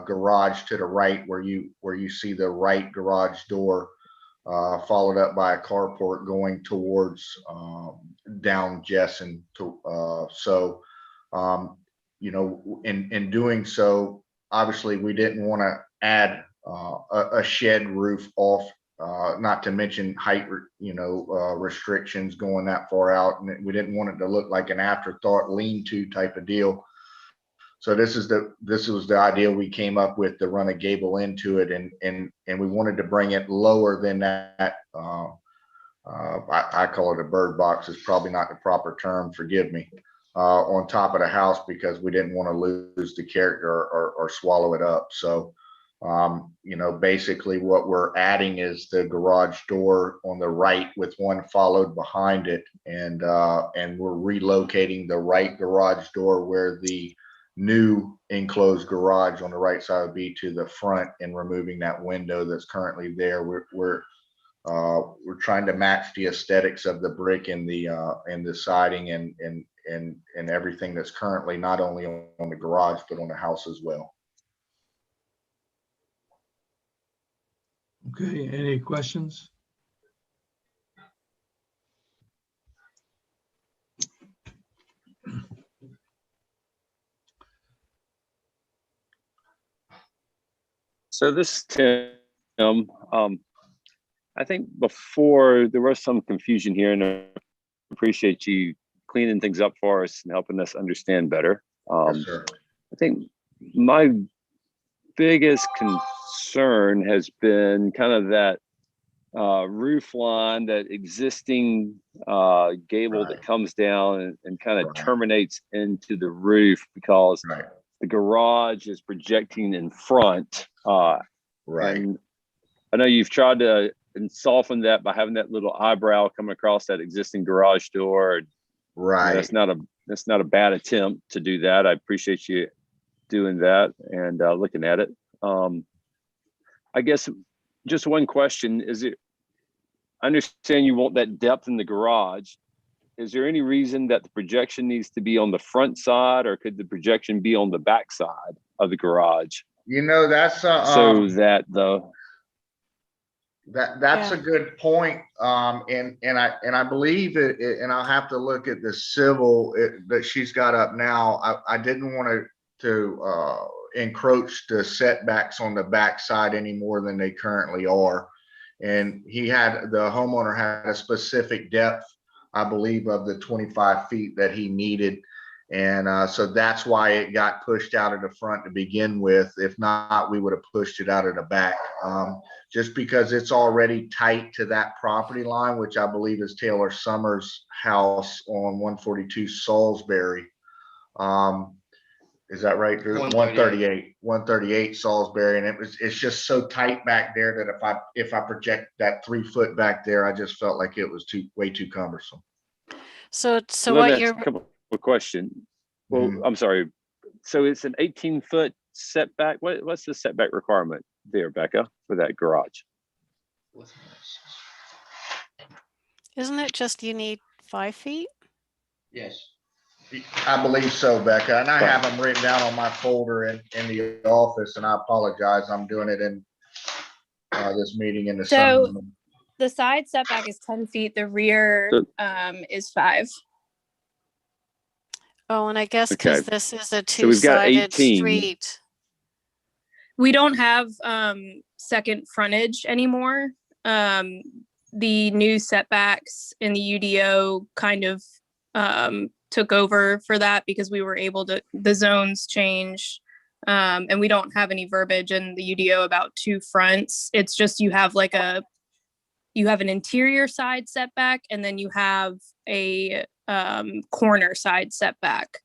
[SPEAKER 10] garage to the right where you see the right garage door, followed up by a carport going towards down Jessen. You know, in doing so, obviously we didn't want to add a shed roof off not to mention height, restrictions going that far out. And we didn't want it to look like an afterthought lean-to type of deal. So this was the idea we came up with, to run a gable into it, and we wanted to bring it lower than that. I call it a bird box. It's probably not the proper term. Forgive me. On top of the house, because we didn't want to lose the character or swallow it up. So, basically what we're adding is the garage door on the right with one followed behind it, and we're relocating the right garage door where the new enclosed garage on the right side would be to the front, and removing that window that's currently there. We're trying to match the aesthetics of the brick and the siding and everything that's currently not only on the garage but on the house as well.
[SPEAKER 2] Okay, any questions?
[SPEAKER 6] So this is Tim. I think before there was some confusion here, and I appreciate you cleaning things up for us and helping us understand better.
[SPEAKER 10] Yes, sir.
[SPEAKER 6] I think my biggest concern has been kind of that roof line, that existing gable that comes down and kind of terminates into the roof, because the garage is projecting in front. And I know you've tried to soften that by having that little eyebrow come across that existing garage door. That's not a bad attempt to do that. I appreciate you doing that and looking at it. I guess just one question is, I understand you want that depth in the garage. Is there any reason that the projection needs to be on the front side, or could the projection be on the back side of the garage?
[SPEAKER 10] That's
[SPEAKER 6] so that
[SPEAKER 10] that's a good point. And I believe it, and I'll have to look at the civil that she's got up now. I didn't want to encroach the setbacks on the back side any more than they currently are. And the homeowner had a specific depth, I believe, of the 25 feet that he needed. And so that's why it got pushed out of the front to begin with. If not, we would have pushed it out of the back, just because it's already tight to that property line, which I believe is Taylor Summers' house on 142 Salisbury. Is that right? 138 Salisbury. And it's just so tight back there that if I project that 3 foot back there, I just felt like it was way too cumbersome.
[SPEAKER 3] So what you're
[SPEAKER 6] question. Well, I'm sorry. So it's an 18-foot setback. What's the setback requirement there, Becca, for that garage?
[SPEAKER 3] Isn't it just you need 5 feet?
[SPEAKER 10] Yes, I believe so, Becca. And I have them written down on my folder in the office, and I apologize. I'm doing it in this meeting in the summer.
[SPEAKER 7] The side setback is 10 feet. The rear is 5.
[SPEAKER 3] Oh, and I guess because this is a
[SPEAKER 6] So we've got
[SPEAKER 3] two-sided
[SPEAKER 6] 18.
[SPEAKER 3] street.
[SPEAKER 7] We don't have second frontage anymore. The new setbacks in the UDO kind of took over for that, because we were able to, the zones change, and we don't have any verbiage in the UDO about 2 fronts. It's just you have an interior side setback, and then you have a corner side setback.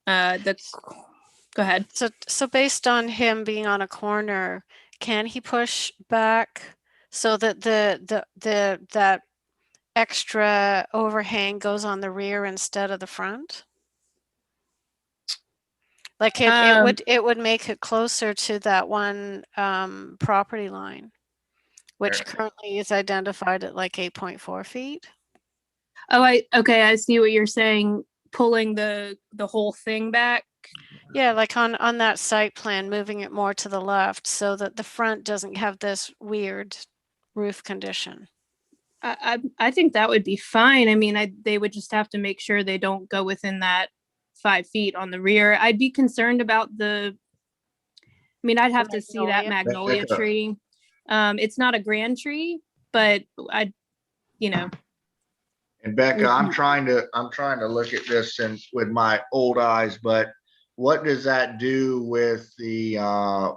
[SPEAKER 7] Go ahead.
[SPEAKER 3] So based on him being on a corner, can he push back so that that extra overhang goes on the rear instead of the front? Like it would make it closer to that one property line, which currently is identified at like 8.4 feet.
[SPEAKER 7] Oh, I see what you're saying. Pulling the whole thing back.
[SPEAKER 3] Yeah, like on that site plan, moving it more to the left so that the front doesn't have this weird roof condition.
[SPEAKER 7] I think that would be fine. I mean, they would just have to make sure they don't go within that 5 feet on the rear. I'd be concerned about I'd have to see that magnolia tree. It's not a grand tree, but I, you know,
[SPEAKER 10] And Becca, I'm
[SPEAKER 7] Mhm.
[SPEAKER 10] trying to look at this and with my old eyes, but what does that do with the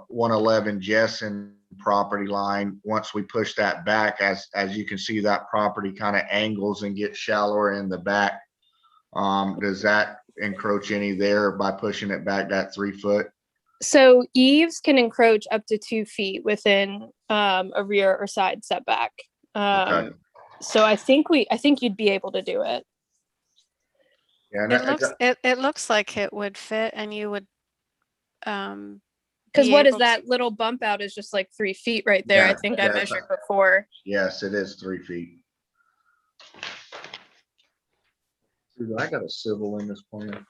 [SPEAKER 10] 111 Jessen property line once we push that back? As you can see, that property kind of angles and gets shallower in the back. Does that encroach any there by pushing it back that 3 foot?
[SPEAKER 7] So eaves can encroach up to 2 feet within a rear or side setback.
[SPEAKER 10] Okay.
[SPEAKER 7] So I think you'd be able to do it.
[SPEAKER 10] Yeah, and
[SPEAKER 3] It looks like it would fit, and you would
[SPEAKER 7] Because
[SPEAKER 3] be
[SPEAKER 7] what is
[SPEAKER 3] able to-
[SPEAKER 7] that little bump out is just like 3 feet right there. I
[SPEAKER 10] Yeah,
[SPEAKER 7] think I
[SPEAKER 10] yeah.
[SPEAKER 7] measured before.
[SPEAKER 10] yes, it is 3 feet. Dude, I got a civil in this plan.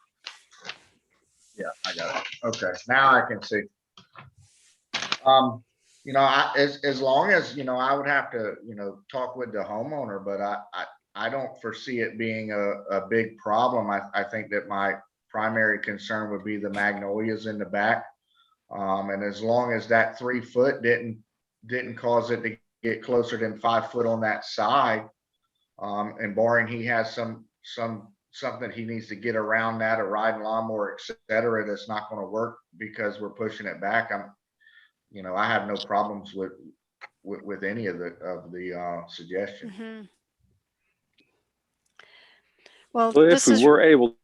[SPEAKER 10] Yeah, I got it. Okay, now I can see. You know, as long as, you know, I would have to, you know, talk with the homeowner, but I don't foresee it being a big problem. I think that my primary concern would be the magnolias in the back. And as long as that 3 foot didn't cause it to get closer than 5 foot on that side, and barring he has something he needs to get around that, a riding lawnmower, et cetera, that's not going to work because we're pushing it back. You know, I have no problems with any of the suggestions.
[SPEAKER 3] Mhm. Well,
[SPEAKER 6] Well, if
[SPEAKER 3] this
[SPEAKER 6] we
[SPEAKER 3] is,
[SPEAKER 6] were able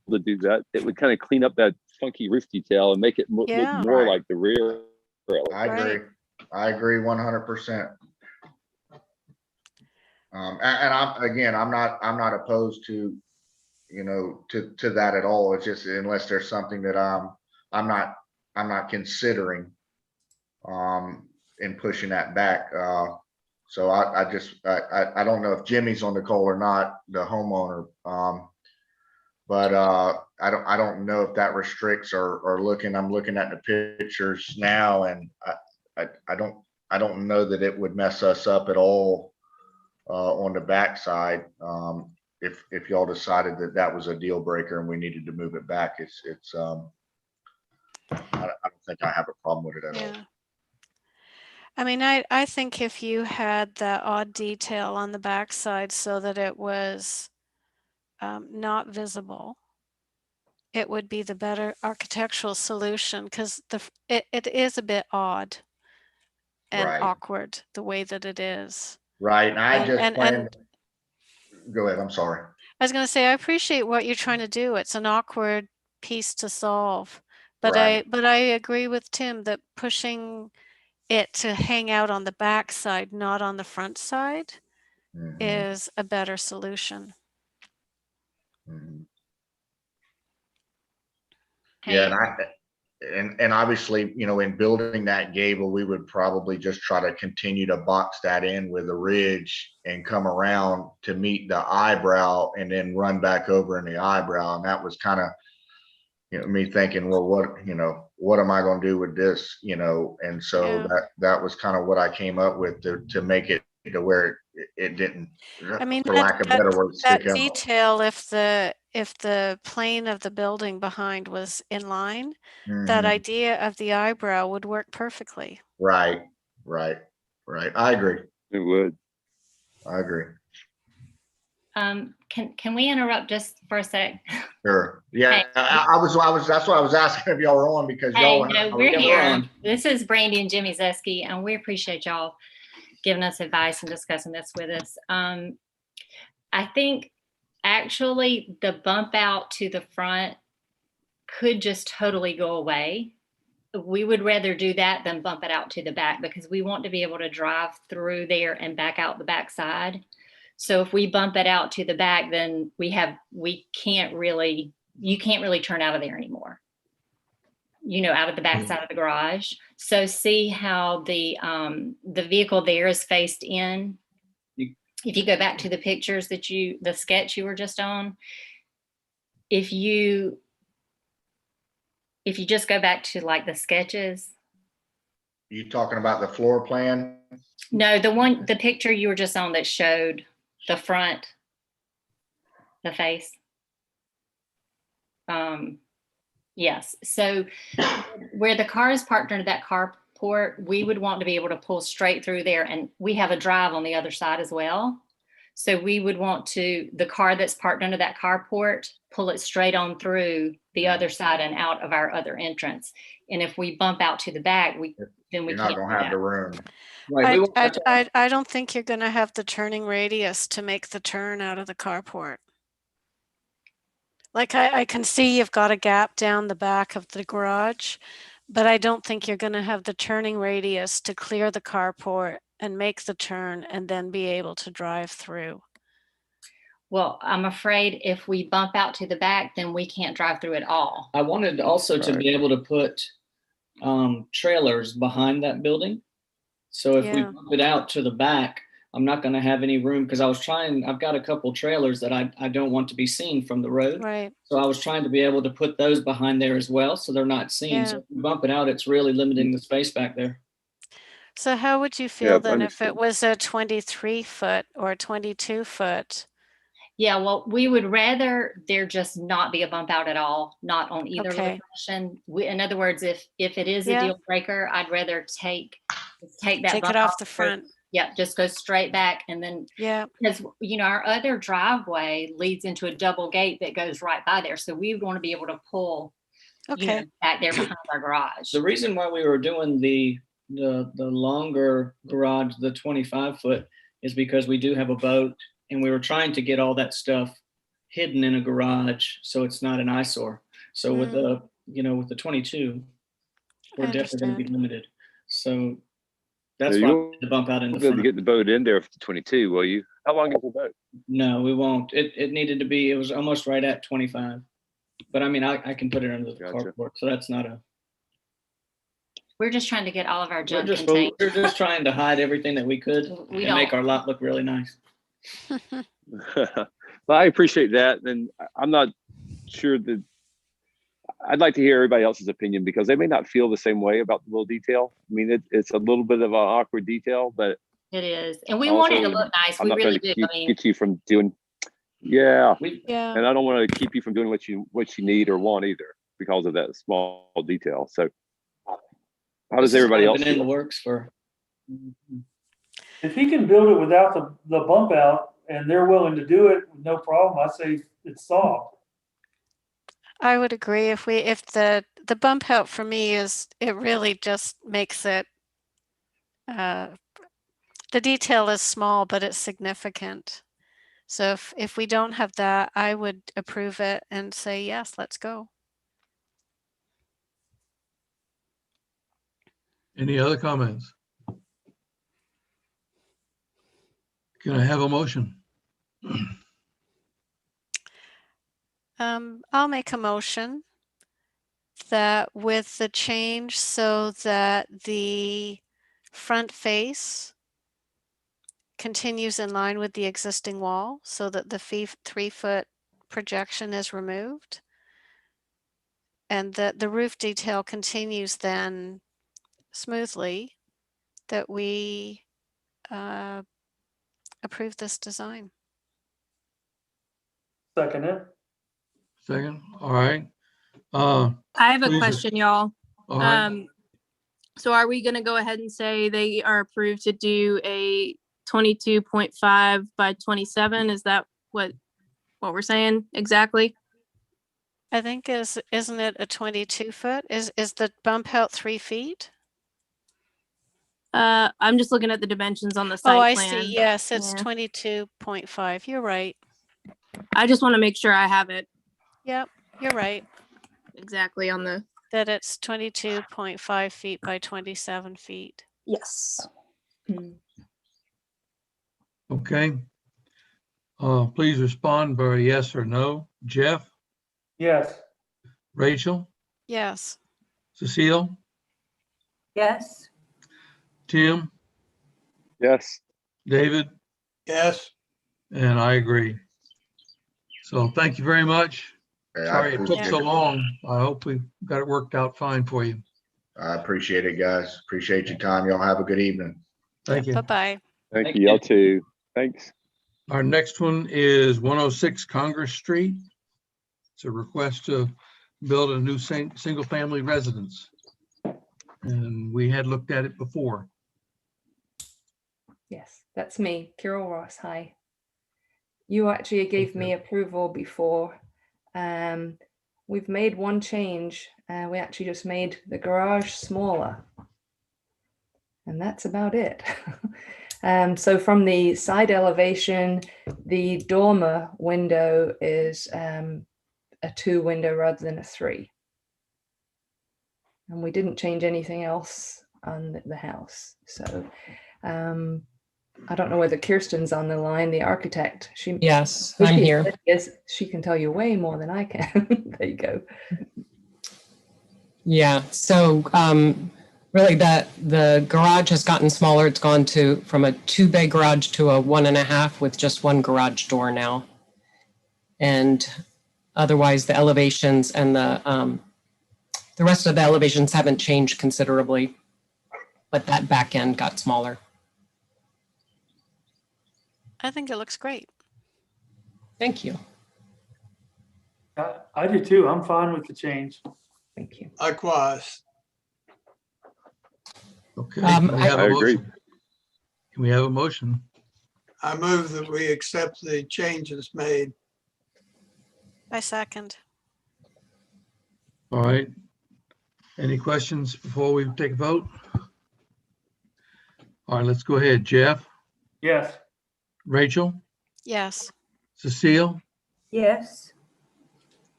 [SPEAKER 6] to do that, it would kind of clean up that funky roof detail and make it look
[SPEAKER 3] Yeah.
[SPEAKER 6] more
[SPEAKER 10] Right.
[SPEAKER 6] like the rear.
[SPEAKER 10] I agree.
[SPEAKER 3] Right.
[SPEAKER 10] I agree 100%. And I'm not opposed to, you know, to that at all. It's just unless there's something that I'm not considering in pushing that back. So I don't know if Jimmy's on the call or not, the homeowner. But I don't know if that restricts or I'm looking at the pictures now, and I don't know that it would mess us up at all on the backside. If y'all decided that that was a deal breaker and we needed to move it back, I don't think I have a problem with it at all.
[SPEAKER 3] yeah. I mean, I think if you had that odd detail on the backside so that it was not visible, it would be the better architectural solution, because it is a bit odd and
[SPEAKER 10] Right.
[SPEAKER 3] awkward the way that it is.
[SPEAKER 10] Right. And I
[SPEAKER 3] And
[SPEAKER 10] just
[SPEAKER 3] and
[SPEAKER 10] planned.
[SPEAKER 3] and
[SPEAKER 10] Go ahead. I'm sorry.
[SPEAKER 3] I was going to say, I appreciate what you're trying to do. It's an awkward piece to solve, but
[SPEAKER 10] Right.
[SPEAKER 3] I agree with Tim that pushing it to hang out on the back side, not on the front side,
[SPEAKER 10] Mhm,
[SPEAKER 3] is a better solution.
[SPEAKER 10] mhm.
[SPEAKER 12] Hey,
[SPEAKER 10] Yeah, and obviously, you know, in building that gable, we would probably just try to continue to box that in with a ridge and come around to meet the eyebrow and then run back over in the eyebrow. And that was kind of, you know, me thinking, well, what am I going to do with this? You know, and so
[SPEAKER 3] Yeah.
[SPEAKER 10] that was kind of what I came up with to make it to where it didn't,
[SPEAKER 3] I mean,
[SPEAKER 10] for lack of better words,
[SPEAKER 3] that
[SPEAKER 10] stick out.
[SPEAKER 3] detail, if the plane of the building behind was in line, that
[SPEAKER 10] Mhm.
[SPEAKER 3] idea of the eyebrow would work perfectly.
[SPEAKER 10] Right, right, right. I agree.
[SPEAKER 6] It would.
[SPEAKER 10] I agree.
[SPEAKER 12] can we interrupt just for a sec?
[SPEAKER 10] Sure. Yeah,
[SPEAKER 12] Hey.
[SPEAKER 10] that's why I was asking if y'all were on because
[SPEAKER 12] Hey,
[SPEAKER 10] y'all.
[SPEAKER 12] no, we're here. This is Brandy and Jimmy Zeski, and we appreciate y'all giving us advice and discussing this with us. I think actually the bump out to the front could just totally go away. We would rather do that than bump it out to the back because we want to be able to drive through there and back out the back side. So if we bump it out to the back, then you can't really turn out of there anymore, you know, out of the back side of the garage. So see how the vehicle there is faced in. If you go back to the pictures the sketch you were just on, if you just go back to like the sketches.
[SPEAKER 10] You talking about the floor plan?
[SPEAKER 12] No, the picture you were just on that showed the front, the face. Yes. So where the car is parked under that car carport, we would want to be able to pull straight through there. And we have a drive on the other side as well. So we would want to, the car that's parked under that carport, pull it straight on through the other side and out of our other entrance. And if we bump out to the back, then we
[SPEAKER 10] You're not
[SPEAKER 12] can't
[SPEAKER 10] gonna
[SPEAKER 12] do
[SPEAKER 10] have
[SPEAKER 12] that.
[SPEAKER 10] the room.
[SPEAKER 13] Right, we won't have to-
[SPEAKER 3] I don't think you're gonna have the turning radius to make the turn out of the carport. Like I can see you've got a gap down the back of the garage, but I don't think you're gonna have the turning radius to clear the carport and make the turn and then be able to drive through.
[SPEAKER 12] Well, I'm afraid if we bump out to the back, then we can't drive through at all.
[SPEAKER 13] I wanted also to be able to put trailers behind that building. So if we
[SPEAKER 3] Yeah.
[SPEAKER 13] bump it out to the back, I'm not going to have any room because I've got a couple trailers that I don't want to be seen from the road.
[SPEAKER 3] Right.
[SPEAKER 13] So I was trying to be able to put those behind there as well, so they're not seen. So
[SPEAKER 3] Yeah.
[SPEAKER 13] if we bump it out, it's really limiting the space back there.
[SPEAKER 3] So how would you feel then if
[SPEAKER 6] understood.
[SPEAKER 3] it was a 23 foot or 22 foot?
[SPEAKER 12] Yeah, well, we would rather there just not be a bump out at all, not on either
[SPEAKER 3] Okay.
[SPEAKER 12] location. In other words, if it is a
[SPEAKER 3] Yeah.
[SPEAKER 12] deal breaker, I'd rather take that
[SPEAKER 3] Take
[SPEAKER 12] bump
[SPEAKER 3] it off the
[SPEAKER 12] first.
[SPEAKER 3] front.
[SPEAKER 12] Yeah, just go straight back and then,
[SPEAKER 3] Yeah.
[SPEAKER 12] because, our other driveway leads into a double gate that goes right by there. So we would want to be able to pull,
[SPEAKER 3] Okay.
[SPEAKER 12] back there behind our garage.
[SPEAKER 13] The reason why we were doing the longer garage, the 25 foot, is because we do have a boat and we were trying to get all that stuff hidden in a garage so it's not an eyesore. So with the, with the 22, we're
[SPEAKER 3] I
[SPEAKER 13] definitely going to be
[SPEAKER 3] understand.
[SPEAKER 13] limited. So that's
[SPEAKER 6] Yeah,
[SPEAKER 13] why
[SPEAKER 6] you'll
[SPEAKER 13] we had to bump out in the
[SPEAKER 6] be able to
[SPEAKER 13] front.
[SPEAKER 6] get the boat in there for 22, will you? How long is the boat?
[SPEAKER 13] No, we won't. It needed to be, it was almost right at 25. But I mean, I can put it under the
[SPEAKER 6] Gotcha.
[SPEAKER 13] carport, so that's not a.
[SPEAKER 12] We're just trying to get all of our
[SPEAKER 13] We're
[SPEAKER 12] junk
[SPEAKER 13] just,
[SPEAKER 12] contained.
[SPEAKER 13] we're just trying to hide everything that we could
[SPEAKER 12] We
[SPEAKER 13] and make
[SPEAKER 12] don't.
[SPEAKER 13] our lot look really nice.
[SPEAKER 6] Well, I appreciate that. And I'm not sure that I'd like to hear everybody else's opinion because they may not feel the same way about the little detail. I mean, it's a little bit of an awkward detail, but
[SPEAKER 12] It is. And we want it to
[SPEAKER 6] also,
[SPEAKER 12] look nice.
[SPEAKER 6] I'm
[SPEAKER 12] We
[SPEAKER 6] not
[SPEAKER 12] really
[SPEAKER 6] trying
[SPEAKER 12] do.
[SPEAKER 6] to
[SPEAKER 12] I mean,
[SPEAKER 6] get you from doing, yeah.
[SPEAKER 3] Yeah.
[SPEAKER 6] And I don't want to keep you from doing what you need or want either because of that small detail. So how does
[SPEAKER 13] This has
[SPEAKER 6] everybody
[SPEAKER 13] kinda
[SPEAKER 6] else
[SPEAKER 13] been in the
[SPEAKER 6] feel?
[SPEAKER 13] works for.
[SPEAKER 9] If he can build it without the bump out and they're willing to do it, no problem, I say it's solved.
[SPEAKER 3] I would agree if the bump out for me it really just makes it, the detail is small, but it's significant. So if we don't have that, I would approve it and say, yes, let's go.
[SPEAKER 2] Any other comments? Can I have a motion?
[SPEAKER 3] I'll make a motion that with the change so that the front face continues in line with the existing wall so that the 3-foot projection is removed and that the roof detail continues then smoothly, that we approve this design.
[SPEAKER 9] Second it.
[SPEAKER 2] Second, all right.
[SPEAKER 7] I have a
[SPEAKER 2] Please.
[SPEAKER 7] question, y'all.
[SPEAKER 2] All right.
[SPEAKER 7] So are we gonna go ahead and say they are approved to do a 22.5 by 27? Is that what we're saying exactly?
[SPEAKER 3] I think isn't it a 22 foot? Is the bump out 3 feet?
[SPEAKER 7] I'm just looking at the dimensions on the site
[SPEAKER 3] Oh, I
[SPEAKER 7] plan.
[SPEAKER 3] see. Yes, it's
[SPEAKER 7] Yeah.
[SPEAKER 3] 22.5. You're right.
[SPEAKER 7] I just want to make sure I have it
[SPEAKER 3] Yep, you're right.
[SPEAKER 7] exactly on the.
[SPEAKER 3] That it's 22.5 feet by 27 feet.
[SPEAKER 7] Yes.
[SPEAKER 2] Okay. Please respond by yes or no. Jeff,
[SPEAKER 9] Yes.
[SPEAKER 2] Rachel,
[SPEAKER 3] Yes.
[SPEAKER 2] Cecile,
[SPEAKER 5] Yes.
[SPEAKER 2] Tim,
[SPEAKER 6] Yes.
[SPEAKER 2] David,
[SPEAKER 1] Yes.
[SPEAKER 2] and I agree. So thank you very much.
[SPEAKER 10] I
[SPEAKER 2] Sorry it took
[SPEAKER 10] appreciate
[SPEAKER 2] so
[SPEAKER 10] it.
[SPEAKER 2] long. I hope we got it worked out fine for you.
[SPEAKER 10] I appreciate it, guys. Appreciate your time. Y'all have a good evening.
[SPEAKER 2] Thank you.
[SPEAKER 3] Bye-bye.
[SPEAKER 6] Thank you. Y'all too. Thanks.
[SPEAKER 2] Our next one is 106 Congress Street. It's a request to build a new single-family residence. And we had looked at it before.
[SPEAKER 14] Yes, that's me, Carol Ross. Hi. You actually gave me approval before. We've made one change. We actually just made the garage smaller. And that's about it. So from the side elevation, the dormer window is a 2 window rather than a 3. And we didn't change anything else on the house. So I don't know whether Kirsten's on the line, the architect.
[SPEAKER 15] Yes, I'm here.
[SPEAKER 14] Yes, she can tell you way more than I can. There you go.
[SPEAKER 15] Yeah, so really the garage has gotten smaller. It's gone from a 2-bay garage to a 1.5 with just 1 garage door now. And otherwise the elevations and the rest of the elevations haven't changed considerably, but that back end got smaller.
[SPEAKER 3] I think it looks great.
[SPEAKER 15] Thank you.
[SPEAKER 9] I do too. I'm fine with the change.
[SPEAKER 14] Thank you.
[SPEAKER 1] Likewise.
[SPEAKER 2] Okay. Can we have
[SPEAKER 6] I
[SPEAKER 2] a
[SPEAKER 6] agree.
[SPEAKER 2] motion? Can we have a motion?
[SPEAKER 1] I move that we accept the changes made.
[SPEAKER 3] I second.
[SPEAKER 2] All right. Any questions before we take a vote? All right, let's go ahead. Jeff,
[SPEAKER 9] Yes.
[SPEAKER 2] Rachel,
[SPEAKER 3] Yes.
[SPEAKER 2] Cecile,
[SPEAKER 5] Yes.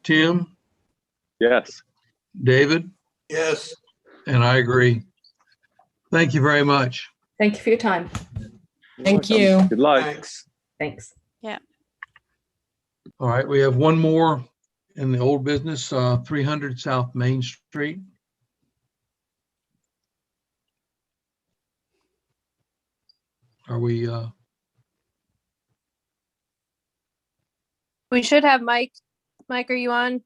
[SPEAKER 2] Tim,
[SPEAKER 6] Yes.
[SPEAKER 2] David,
[SPEAKER 1] Yes.
[SPEAKER 2] and I agree. Thank you very much.
[SPEAKER 14] Thank you for your time.
[SPEAKER 15] Thank you.
[SPEAKER 6] Good luck.
[SPEAKER 1] Thanks.
[SPEAKER 14] Thanks.
[SPEAKER 2] All right, we have one more in the old business, 300 South Main Street. Are we,
[SPEAKER 7] We should have Mike. Mike, are you on?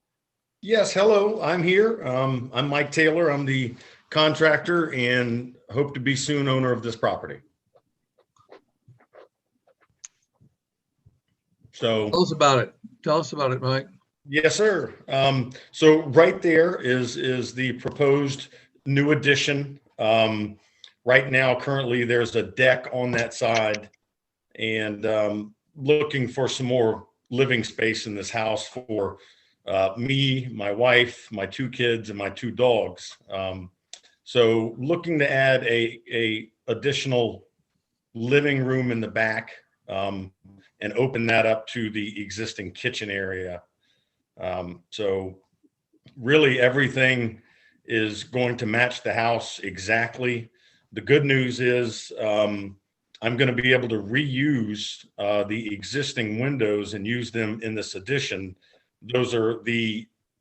[SPEAKER 16] Yes, hello, I'm here. I'm Mike Taylor. I'm the contractor and hope to be soon owner of this property. So
[SPEAKER 2] tell us about it. Tell us about it, Mike.
[SPEAKER 16] yes, sir. So right there is the proposed new addition. Right now, currently, there's a deck on that side, and looking for some more living space in this house for me, my wife, my 2 kids, and my 2 dogs. So looking to add a additional living room in the back, and open that up to the existing kitchen area. So really everything is going to match the house exactly. The good news is I'm going to be able to reuse the existing windows and use them in this addition. Those are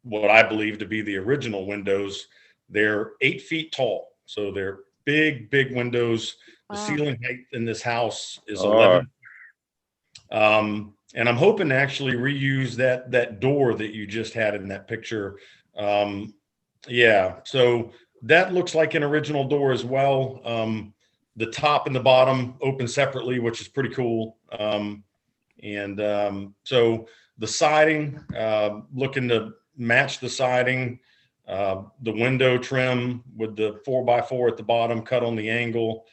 [SPEAKER 16] what I believe to be the original windows. They're 8 feet tall. So they're big, big windows. The ceiling height in this house is 11. And I'm hoping to actually reuse that door that you just had in that picture. Yeah, so that looks like an original door as well. The top and the bottom open separately, which is pretty cool. So the siding, looking to match the siding, the window trim with the 4x4 at the bottom cut on the angle.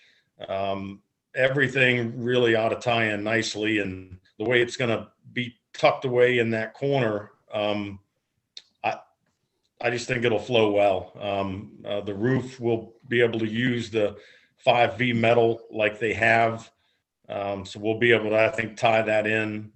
[SPEAKER 16] Everything really ought to tie in nicely, and the way it's going to be tucked away in that corner, I just think it'll flow well. The roof will be able to use the 5V metal like they have. So we'll be able to, I think, tie that in.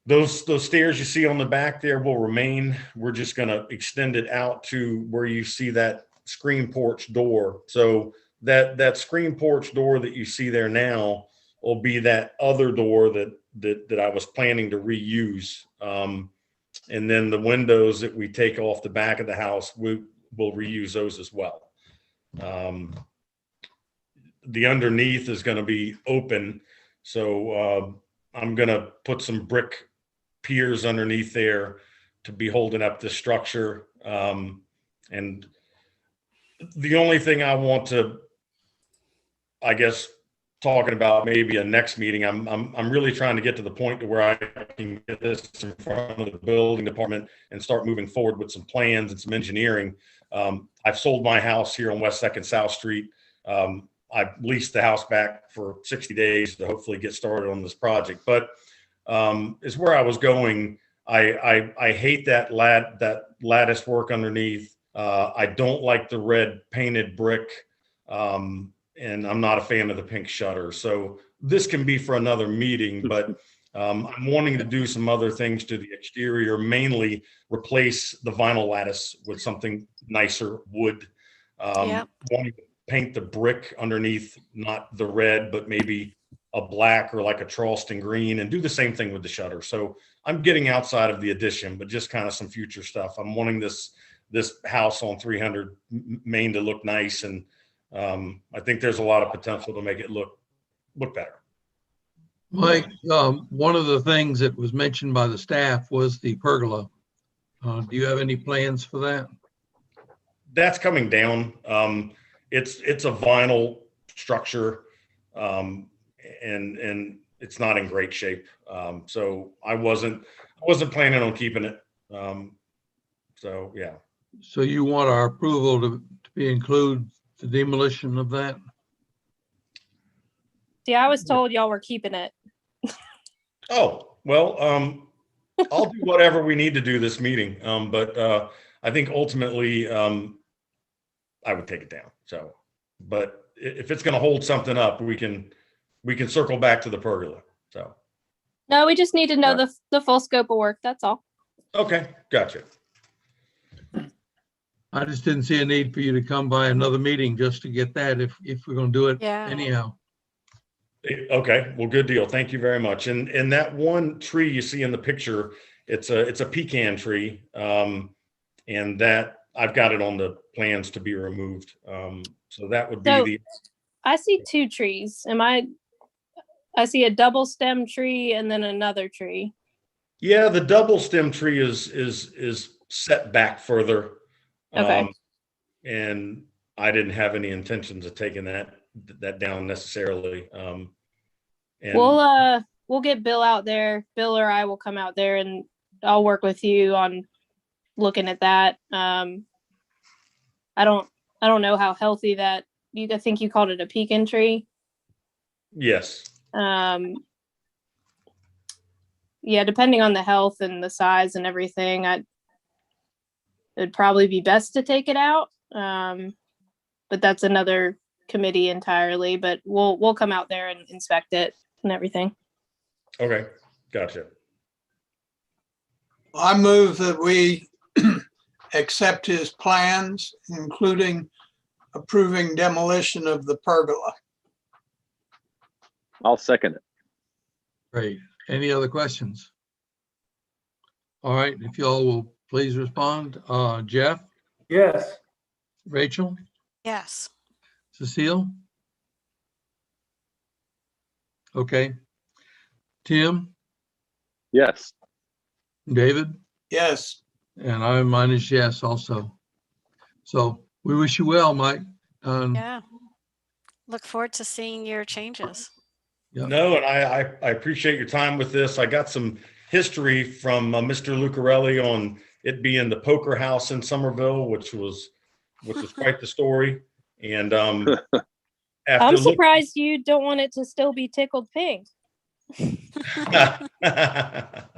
[SPEAKER 16] Those stairs you see on the back there will remain. We're just going to extend it out to where you see that screen porch door. So that screen porch door that you see there now will be that other door that I was planning to reuse. And then the windows that we take off the back of the house, we'll reuse those as well. The underneath is going to be open. So I'm going to put some brick piers underneath there to be holding up the structure. And the only thing I want to, I guess, talking about maybe a next meeting. I'm really trying to get to the point to where I can get this in front of the building department and start moving forward with some plans and some engineering. I've sold my house here on West 2nd South Street. I've leased the house back for 60 days to hopefully get started on this project. But is where I was going. I hate that lattice work underneath. I don't like the red painted brick. And I'm not a fan of the pink shutter. So this can be for another meeting, but I'm wanting to do some other things to the exterior, mainly replace the vinyl lattice with something nicer, wood. Wanting to paint the brick underneath, not the red, but maybe a black or like a Charleston green, and do the same thing with the shutter. So I'm getting outside of the addition, but just kind of some future stuff. I'm wanting this house on 300 Main to look nice, and I think there's a lot of potential to make it look better.
[SPEAKER 2] Mike, one of the things that was mentioned by the staff was the pergola. Do you have any plans for that?
[SPEAKER 16] That's coming down. It's a vinyl structure, and it's not in great shape. So I wasn't planning on keeping it. So yeah.
[SPEAKER 2] So you want our approval to include the demolition of that?
[SPEAKER 7] See, I was told y'all were keeping it.
[SPEAKER 16] Oh, well, I'll do whatever we need to do this meeting. But I think ultimately, I would take it down. So, but if it's going to hold something up, we can circle back to the pergola. So.
[SPEAKER 7] No, we just need to know the full scope of work. That's all.
[SPEAKER 16] Okay, gotcha.
[SPEAKER 2] I just didn't see a need for you to come by another meeting just to get that if we're going to do it anyhow.
[SPEAKER 16] Okay, well, good deal. Thank you very much. And that one tree you see in the picture, it's a pecan tree, and that I've got it on the plans to be removed. So that would be
[SPEAKER 7] I see two trees. I see a double stem tree and then another tree.
[SPEAKER 16] Yeah, the double stem tree is set back further.
[SPEAKER 7] Okay.
[SPEAKER 16] And I didn't have any intentions of taking that down necessarily. And
[SPEAKER 7] we'll get Bill out there. Bill or I will come out there and I'll work with you on looking at that. I don't know how healthy that I think you called it a pecan tree.
[SPEAKER 16] Yes.
[SPEAKER 7] Yeah, depending on the health and the size and everything, it'd probably be best to take it out. But that's another committee entirely, but we'll come out there and inspect it and everything.
[SPEAKER 16] Okay, gotcha.
[SPEAKER 1] I move that we accept his plans, including approving demolition of the pergola.
[SPEAKER 6] I'll second it.
[SPEAKER 2] Great. Any other questions? All right, if y'all will please respond. Jeff?
[SPEAKER 9] Yes.
[SPEAKER 2] Rachel?
[SPEAKER 3] Yes.
[SPEAKER 2] Cecile? Okay. Tim?
[SPEAKER 6] Yes.
[SPEAKER 2] David?
[SPEAKER 1] Yes.
[SPEAKER 2] And mine is yes also. So we wish you well, Mike.
[SPEAKER 3] Yeah. Look forward to seeing your changes.
[SPEAKER 2] Yep.
[SPEAKER 16] No, and I appreciate your time with this. I got some history from Mr. Lucarelli on it being the poker house in Somerville, which was quite the story. And
[SPEAKER 7] I'm surprised you don't want it to still be tickled pink.
[SPEAKER 16] Yeah, that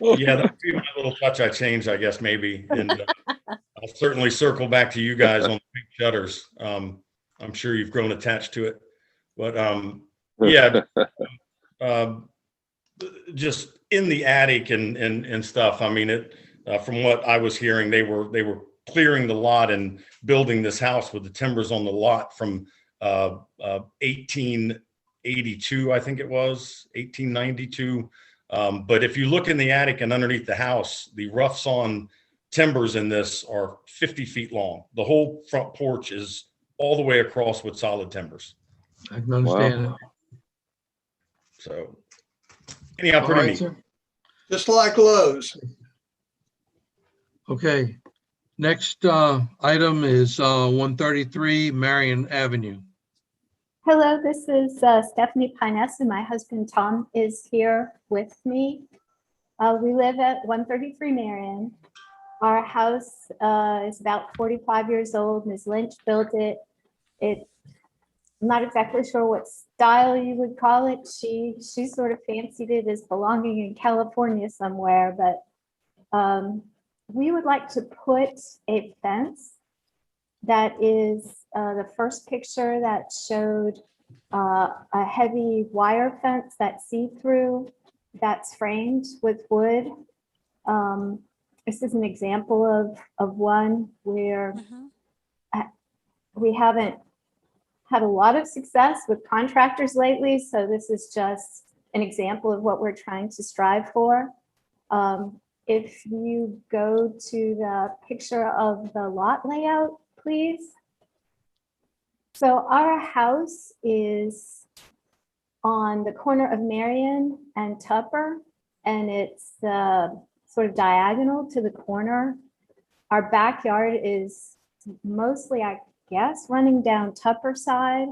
[SPEAKER 16] would be my little touch I changed, I guess, maybe. And I'll certainly circle back to you guys on the pink shutters. I'm sure you've grown attached to it, but yeah, just in the attic and stuff. I mean, from what I was hearing, they were clearing the lot and building this house with the timbers on the lot from 1882, I think it was 1892. But if you look in the attic and underneath the house, the rough sawn timbers in this are 50 feet long. The whole front porch is all the way across with solid timbers.
[SPEAKER 2] I can understand it.
[SPEAKER 16] So anyhow, pretty neat.
[SPEAKER 2] Sir.
[SPEAKER 1] Just like Lowe's.
[SPEAKER 2] Okay. Next item is 133 Marion Avenue.
[SPEAKER 17] Hello, this is Stephanie Pines, and my husband Tom is here with me. We live at 133 Marion. Our house is about 45 years old. Ms. Lynch built it. I'm not exactly sure what style you would call it. She sort of fancied it as belonging in California somewhere, but we would like to put a fence that is the first picture that showed a heavy wire fence that's see-through, that's framed with wood. This is an example of one where we haven't had a lot of success with contractors lately, so this is just an example of what we're trying to strive for. If you go to the picture of the lot layout, please. So our house is on the corner of Marion and Tupper, and it's sort of diagonal to the corner. Our backyard is mostly, I guess, running down Tupper side.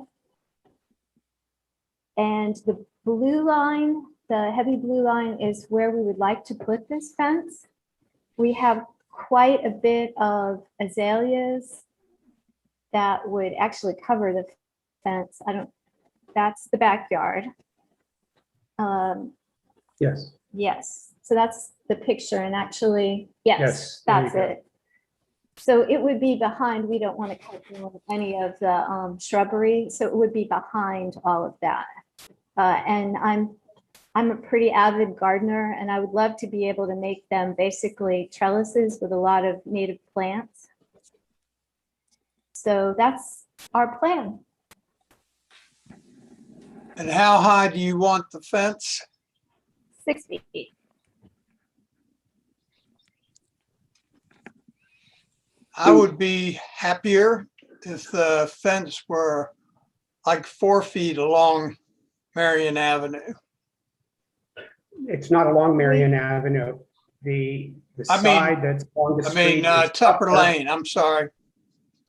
[SPEAKER 17] And the blue line, the heavy blue line, is where we would like to put this fence. We have quite a bit of azaleas that would actually cover the fence. That's the backyard.
[SPEAKER 18] Yes.
[SPEAKER 17] Yes, so that's the picture, and actually, yes,
[SPEAKER 18] Yes, there you
[SPEAKER 17] that's
[SPEAKER 18] go.
[SPEAKER 17] it. So it would be behind, we don't want to cut any of the shrubbery, so it would be behind all of that. And I'm a pretty avid gardener, and I would love to be able to make them basically trellises with a lot of native plants. So that's our plan.
[SPEAKER 1] And how high do you want the fence?
[SPEAKER 17] 6 feet.
[SPEAKER 1] I would be happier if the fence were like 4 feet along Marion Avenue.
[SPEAKER 18] It's not along Marion Avenue. The side that's on the street. is
[SPEAKER 1] Tupper Lane, I'm sorry.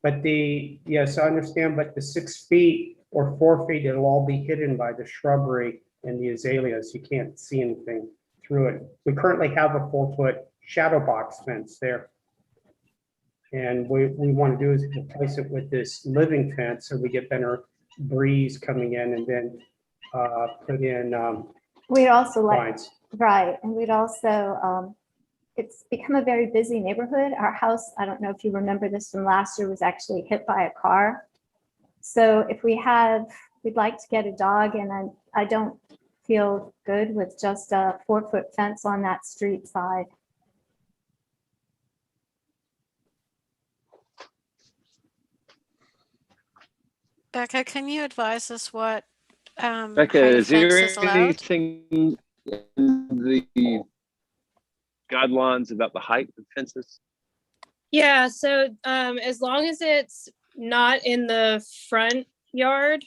[SPEAKER 18] But yes, I understand, but the 6 feet or 4 feet, it'll all be hidden by the shrubbery and the azaleas. You can't see anything through it. We currently have a 4-foot shadow box fence there. And what we want to do is replace it with this living fence so we get better breeze coming in, and then put in
[SPEAKER 17] We'd also like,
[SPEAKER 18] lines.
[SPEAKER 17] right, and we'd also, it's become a very busy neighborhood. Our house, I don't know if you remember this from last year, was actually hit by a car. So if we'd like to get a dog, and I don't feel good with just a 4-foot fence on that street side.
[SPEAKER 3] Becca, can you advise us what
[SPEAKER 6] Becca,
[SPEAKER 3] height of
[SPEAKER 6] is there
[SPEAKER 3] fence is allowed?
[SPEAKER 6] anything in the guidelines about the height of fences?
[SPEAKER 7] Yeah, so as long as it's not in the front yard,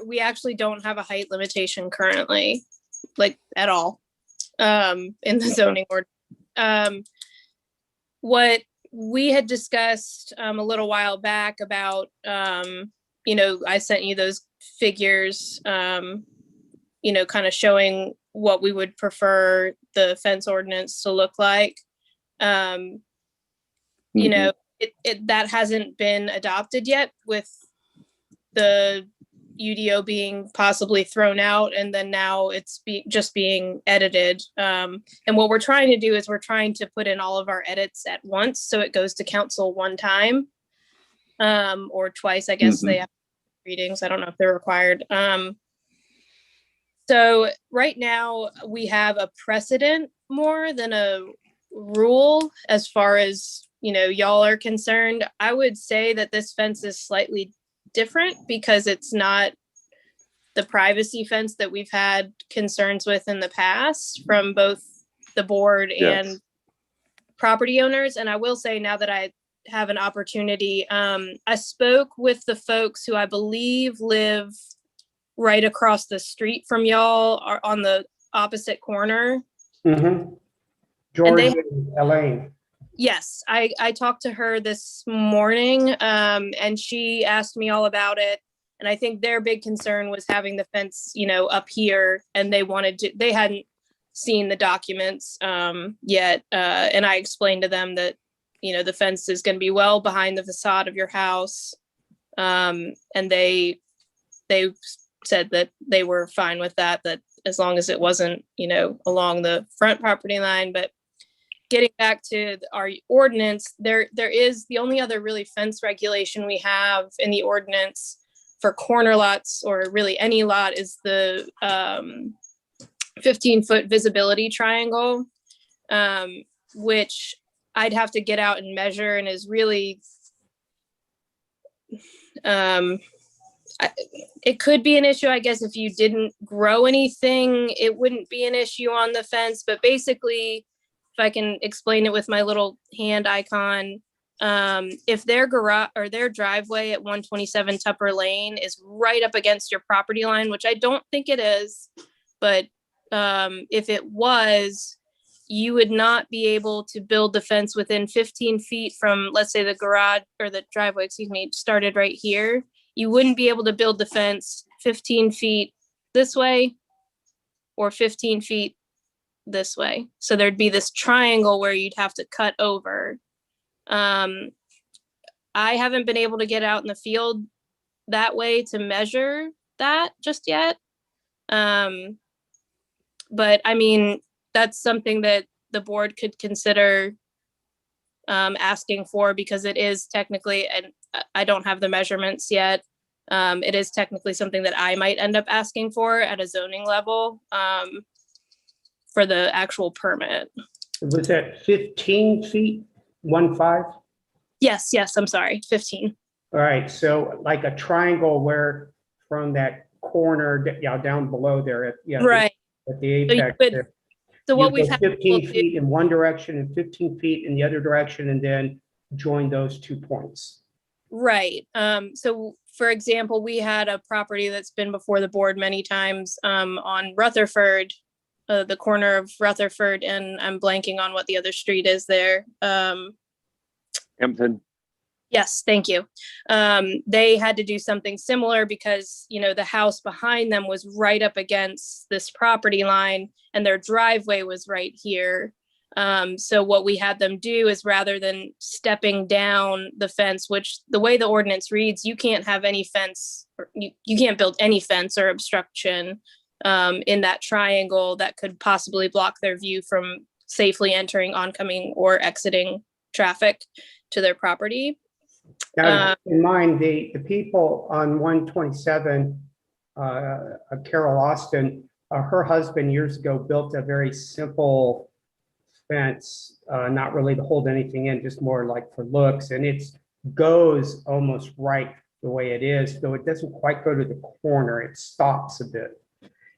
[SPEAKER 7] we actually don't have a height limitation currently, like at all, in the zoning order. What we had discussed a little while back about, I sent you those figures, kind of showing what we would prefer the fence ordinance to look like. That hasn't been adopted yet, with the UDO being possibly thrown out, and then now it's just being edited. And what we're trying to do is we're trying to put in all of our edits at once, so it goes to council one time, or twice, I guess. They have readings. I don't know if they're required. So right now we have a precedent more than a rule as far as, y'all are concerned. I would say that this fence is slightly different because it's not the privacy fence that we've had concerns with in the past from both the board and property owners. And I will say, now that I have an opportunity, I spoke with the folks who I believe live right across the street from y'all, are on the opposite corner.
[SPEAKER 18] George and Elaine.
[SPEAKER 7] Yes, I talked to her this morning, and she asked me all about it. And I think their big concern was having the fence, up here, and they hadn't seen the documents yet. And I explained to them that, the fence is going to be well behind the facade of your house. And they said that they were fine with that as long as it wasn't, along the front property line. But getting back to our ordinance, there is the only other really fence regulation we have in the ordinance for corner lots, or really any lot, is the 15-foot visibility triangle, which I'd have to get out and measure, and is really, it could be an issue, I guess, if you didn't grow anything, it wouldn't be an issue on the fence. But basically, if I can explain it with my little hand icon, if their garage or their driveway at 127 Tupper Lane is right up against your property line, which I don't think it is, but if it was, you would not be able to build the fence within 15 feet from, let's say, the garage or the driveway, started right here. You wouldn't be able to build the fence 15 feet this way or 15 feet this way. So there'd be this triangle where you'd have to cut over. I haven't been able to get out in the field that way to measure that just yet. But I mean, that's something that the board could consider asking for, because it is technically, and I don't have the measurements yet, it is technically something that I might end up asking for at a zoning level for the actual permit.
[SPEAKER 18] Was that 15 feet, 1.5?
[SPEAKER 7] Yes, I'm sorry, 15.
[SPEAKER 18] All right, so like a triangle where from that corner, down below there,
[SPEAKER 7] Right.
[SPEAKER 18] At the apex.
[SPEAKER 7] So what we've had
[SPEAKER 18] 15 feet in one direction and 15 feet in the other direction, and then join those 2 points.
[SPEAKER 7] Right. So for example, we had a property that's been before the board many times on Rutherford, the corner of Rutherford, and I'm blanking on what the other street is there.
[SPEAKER 6] Hampton.
[SPEAKER 7] Yes, thank you. They had to do something similar because, the house behind them was right up against this property line, and their driveway was right here. So what we had them do is, rather than stepping down the fence, which the way the ordinance reads, you can't have any fence, or you can't build any fence or obstruction in that triangle that could possibly block their view from safely entering, oncoming, or exiting traffic to their property.
[SPEAKER 18] Now, in mind, the people on 127, Carol Austin, her husband years ago built a very simple fence, not really to hold anything in, just more like for looks, and it goes almost right the way it is, though it doesn't quite go to the corner, it stops a bit.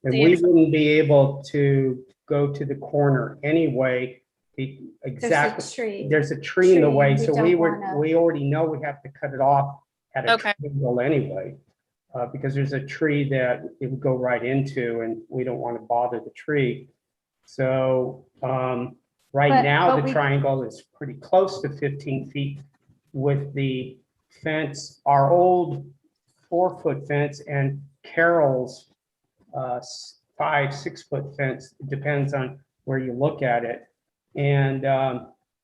[SPEAKER 18] And we wouldn't be able to go to the corner anyway. Exactly. There's a tree in the way, so we already know we have to cut it off at a triangle anyway, because there's a tree that it would go right into, and we don't want to bother the tree. So now the triangle is pretty close to 15 feet with the fence, our old 4-foot fence, and Carol's 5-6 foot fence. It depends on where you look at it. And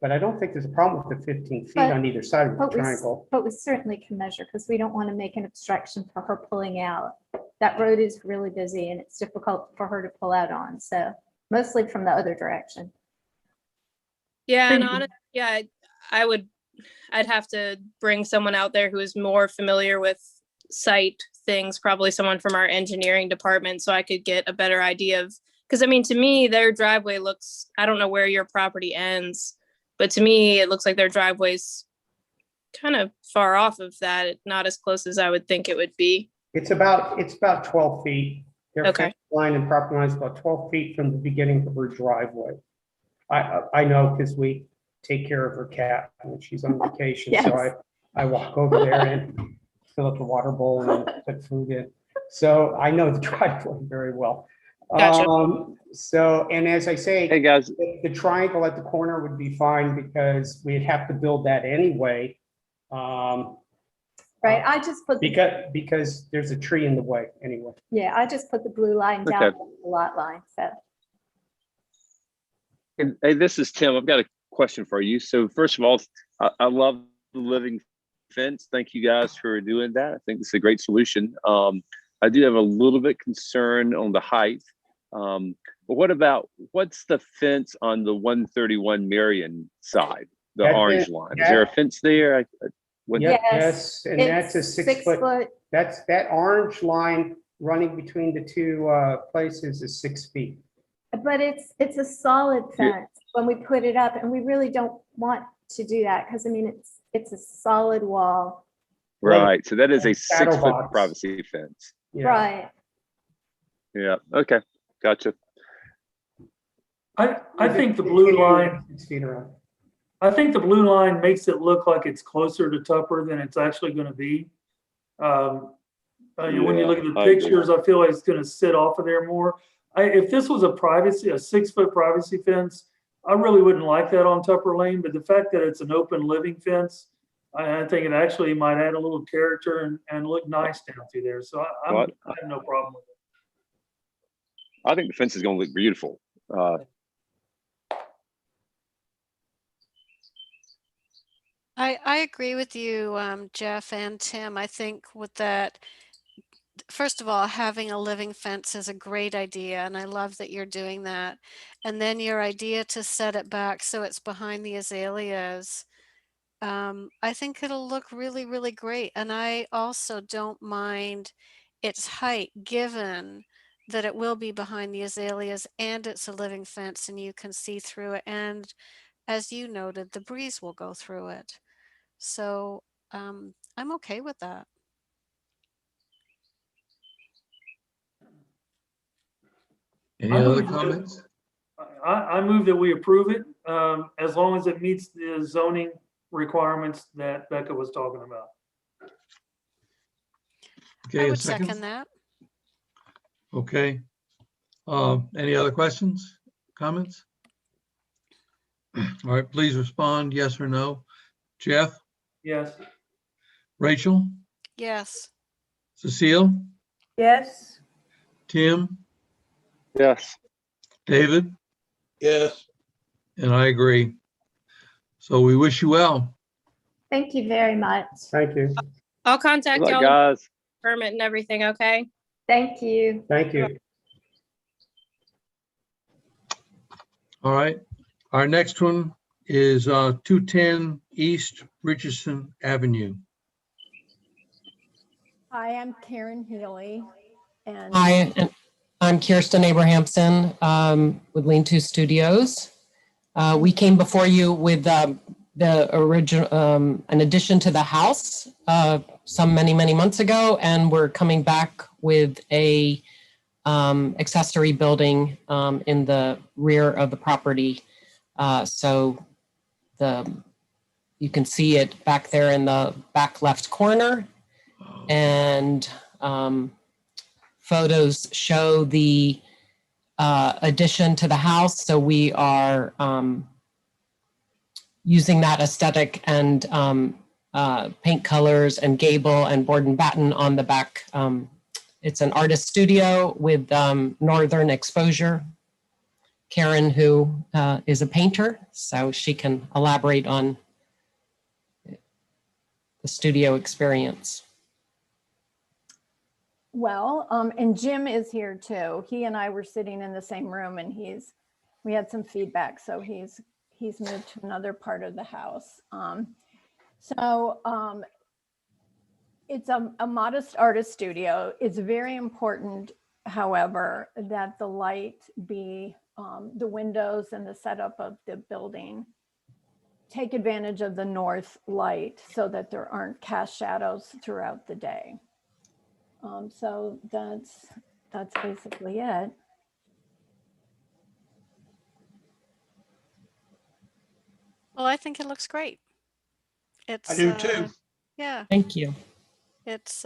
[SPEAKER 18] but I don't think there's a problem with the 15 feet on either side of the triangle.
[SPEAKER 17] But we certainly can measure, because we don't want to make an obstruction for her pulling out. That road is really busy and it's difficult for her to pull out on. So mostly from the other direction.
[SPEAKER 7] Yeah, and honestly, I'd have to bring someone out there who is more familiar with site things, probably someone from our engineering department, so I could get a better idea of. Because, I mean, to me, their driveway looks, I don't know where your property ends, but to me, it looks like their driveway's kind of far off of that, not as close as I would think it would be.
[SPEAKER 18] It's about 12 feet. Their fence line and property line is about 12 feet from the beginning of her driveway. I know, because we take care of her cat when she's on vacation. Yes. So I walk over there and fill up the water bowl and put food in. So I know the driveway very well. Gotcha. So, and as I say,
[SPEAKER 6] hey guys,
[SPEAKER 18] the triangle at the corner would be fine, because we'd have to build that anyway.
[SPEAKER 17] Right, I just put,
[SPEAKER 18] Because there's a tree in the way anyway.
[SPEAKER 17] yeah, I just put the blue line down
[SPEAKER 6] Okay.
[SPEAKER 17] the lot line, so.
[SPEAKER 6] And, hey, this is Tim. I've got a question for you. So first of all, I love the living fence. Thank you guys for doing that. I think this is a great solution. I do have a little bit concern on the height. But what's the fence on the 131 Marion side, the
[SPEAKER 18] That
[SPEAKER 6] orange
[SPEAKER 18] fence-
[SPEAKER 6] line? Is there a fence there?
[SPEAKER 18] Yes, and that's a
[SPEAKER 17] It's
[SPEAKER 18] 6 foot. That's that orange line running between the two places is 6 feet.
[SPEAKER 17] But it's a solid fence when we put it up, and we really don't want to do that, because I mean, it's a solid wall.
[SPEAKER 6] Right. So that is a
[SPEAKER 18] Shadow
[SPEAKER 6] 6 foot
[SPEAKER 18] box.
[SPEAKER 6] privacy fence.
[SPEAKER 18] Yeah.
[SPEAKER 17] Right.
[SPEAKER 6] Yeah. Okay. Gotcha.
[SPEAKER 9] I think the blue line,
[SPEAKER 18] 6 feet around.
[SPEAKER 9] I think the blue line makes it look like it's closer to Tupper than it's actually going to be. When you look at the
[SPEAKER 6] I agree.
[SPEAKER 9] pictures, I feel like it's going to sit off of there more. If this was a 6 foot privacy fence, I really wouldn't like that on Tupper Lane. But the fact that it's an open living fence, I think it actually might add a little character and look nice down through there. So I have no problem with it.
[SPEAKER 6] I think the fence is going to look beautiful.
[SPEAKER 3] I agree with you, Jeff and Tim. I think with that, first of all, having a living fence is a great idea, and I love that you're doing that. And then your idea to set it back so it's behind the azaleas, I think it'll look really, really great. And I also don't mind its height, given that it will be behind the azaleas and it's a living fence and you can see through it. And as you noted, the breeze will go through it. So I'm okay with that.
[SPEAKER 2] Any
[SPEAKER 9] I
[SPEAKER 2] other
[SPEAKER 9] move that-
[SPEAKER 2] comments?
[SPEAKER 9] I move that we approve it, as long as it meets the zoning requirements that Becca was talking about.
[SPEAKER 2] Okay,
[SPEAKER 3] I
[SPEAKER 2] a
[SPEAKER 3] would second that.
[SPEAKER 2] Okay. Any other questions, comments? All right, please respond, yes or no. Jeff,
[SPEAKER 9] Yes.
[SPEAKER 2] Rachel,
[SPEAKER 3] Yes.
[SPEAKER 2] Cecile,
[SPEAKER 5] Yes,
[SPEAKER 2] Tim,
[SPEAKER 6] Yes.
[SPEAKER 2] David,
[SPEAKER 1] Yes.
[SPEAKER 2] and I agree. So we wish you well.
[SPEAKER 17] Thank you very much.
[SPEAKER 18] Thank you.
[SPEAKER 7] I'll contact
[SPEAKER 6] Good luck,
[SPEAKER 7] y'all,
[SPEAKER 6] guys.
[SPEAKER 7] permit and everything, okay?
[SPEAKER 17] Thank you.
[SPEAKER 18] Thank you.
[SPEAKER 2] All right. Our next one is 210 East Richardson Avenue.
[SPEAKER 19] Hi, I'm Karen Healy. And
[SPEAKER 15] Hi, and I'm Kirsten Abrahamson with Lean To Studios. We came before you with the original, an addition to the house many months ago, and we're coming back with a accessory building in the rear of the property. So you can see it back there in the back left corner, and photos show the addition to the house. So we are using that aesthetic and paint colors and gable and board and batten on the back. It's an artist studio with northern exposure. Karen, who is a painter, so she can elaborate on the studio experience.
[SPEAKER 19] well, and Jim is here too. He and I were sitting in the same room, and we had some feedback, so he's moved to another part of the house. It's a modest artist studio. It's very important, however, that the light be, the windows and the setup of the building take advantage of the north light so that there aren't cast shadows throughout the day. So that's basically it.
[SPEAKER 3] Well, I think it looks great. It's
[SPEAKER 1] I do too.
[SPEAKER 3] yeah,
[SPEAKER 15] Thank you.
[SPEAKER 3] it's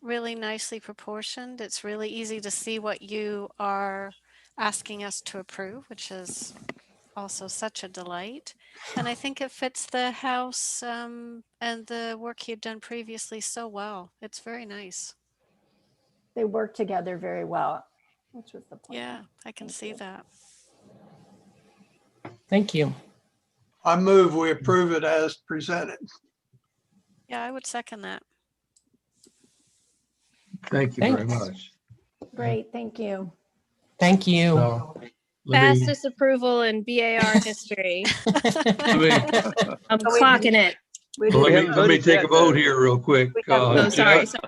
[SPEAKER 3] really nicely proportioned. It's really easy to see what you are asking us to approve, which is also such a delight. And I think it fits the house and the work you'd done previously so well. It's very nice.
[SPEAKER 19] They work together very well, which was the point.
[SPEAKER 3] Yeah, I can see that.
[SPEAKER 15] Thank you.
[SPEAKER 1] I move we approve it as presented.
[SPEAKER 3] Yeah, I would second that.
[SPEAKER 2] Thank you very
[SPEAKER 15] Thanks.
[SPEAKER 2] much.
[SPEAKER 19] Great, thank you.
[SPEAKER 15] Thank you.
[SPEAKER 2] So, let me,
[SPEAKER 7] Fastest approval in BAR history.
[SPEAKER 2] let me,
[SPEAKER 7] I'm clocking it.
[SPEAKER 2] let me take a vote here real quick.
[SPEAKER 7] Oh, sorry.
[SPEAKER 2] Jeff,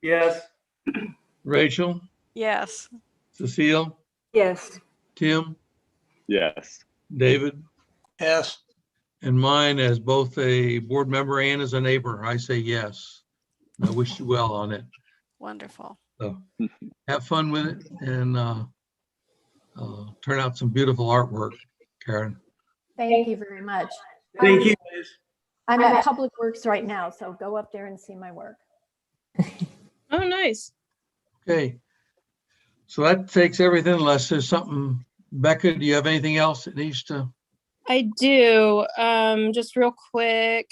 [SPEAKER 9] Yes.
[SPEAKER 2] Rachel,
[SPEAKER 3] Yes.
[SPEAKER 2] Cecile,
[SPEAKER 5] Yes.
[SPEAKER 2] Tim,
[SPEAKER 6] Yes.
[SPEAKER 2] David,
[SPEAKER 1] Yes.
[SPEAKER 2] and mine as both a board member and as a neighbor. I say yes. I wish you well on it.
[SPEAKER 3] Wonderful.
[SPEAKER 2] So have fun with it and turn out some beautiful artwork, Karen.
[SPEAKER 19] Thank you very much.
[SPEAKER 9] Thank you.
[SPEAKER 19] I'm at Public Works right now, so go up there and see my work.
[SPEAKER 7] Oh, nice.
[SPEAKER 2] Okay. So that takes everything unless there's something. Becca, do you have anything else that needs to?
[SPEAKER 7] I do. Just real quick,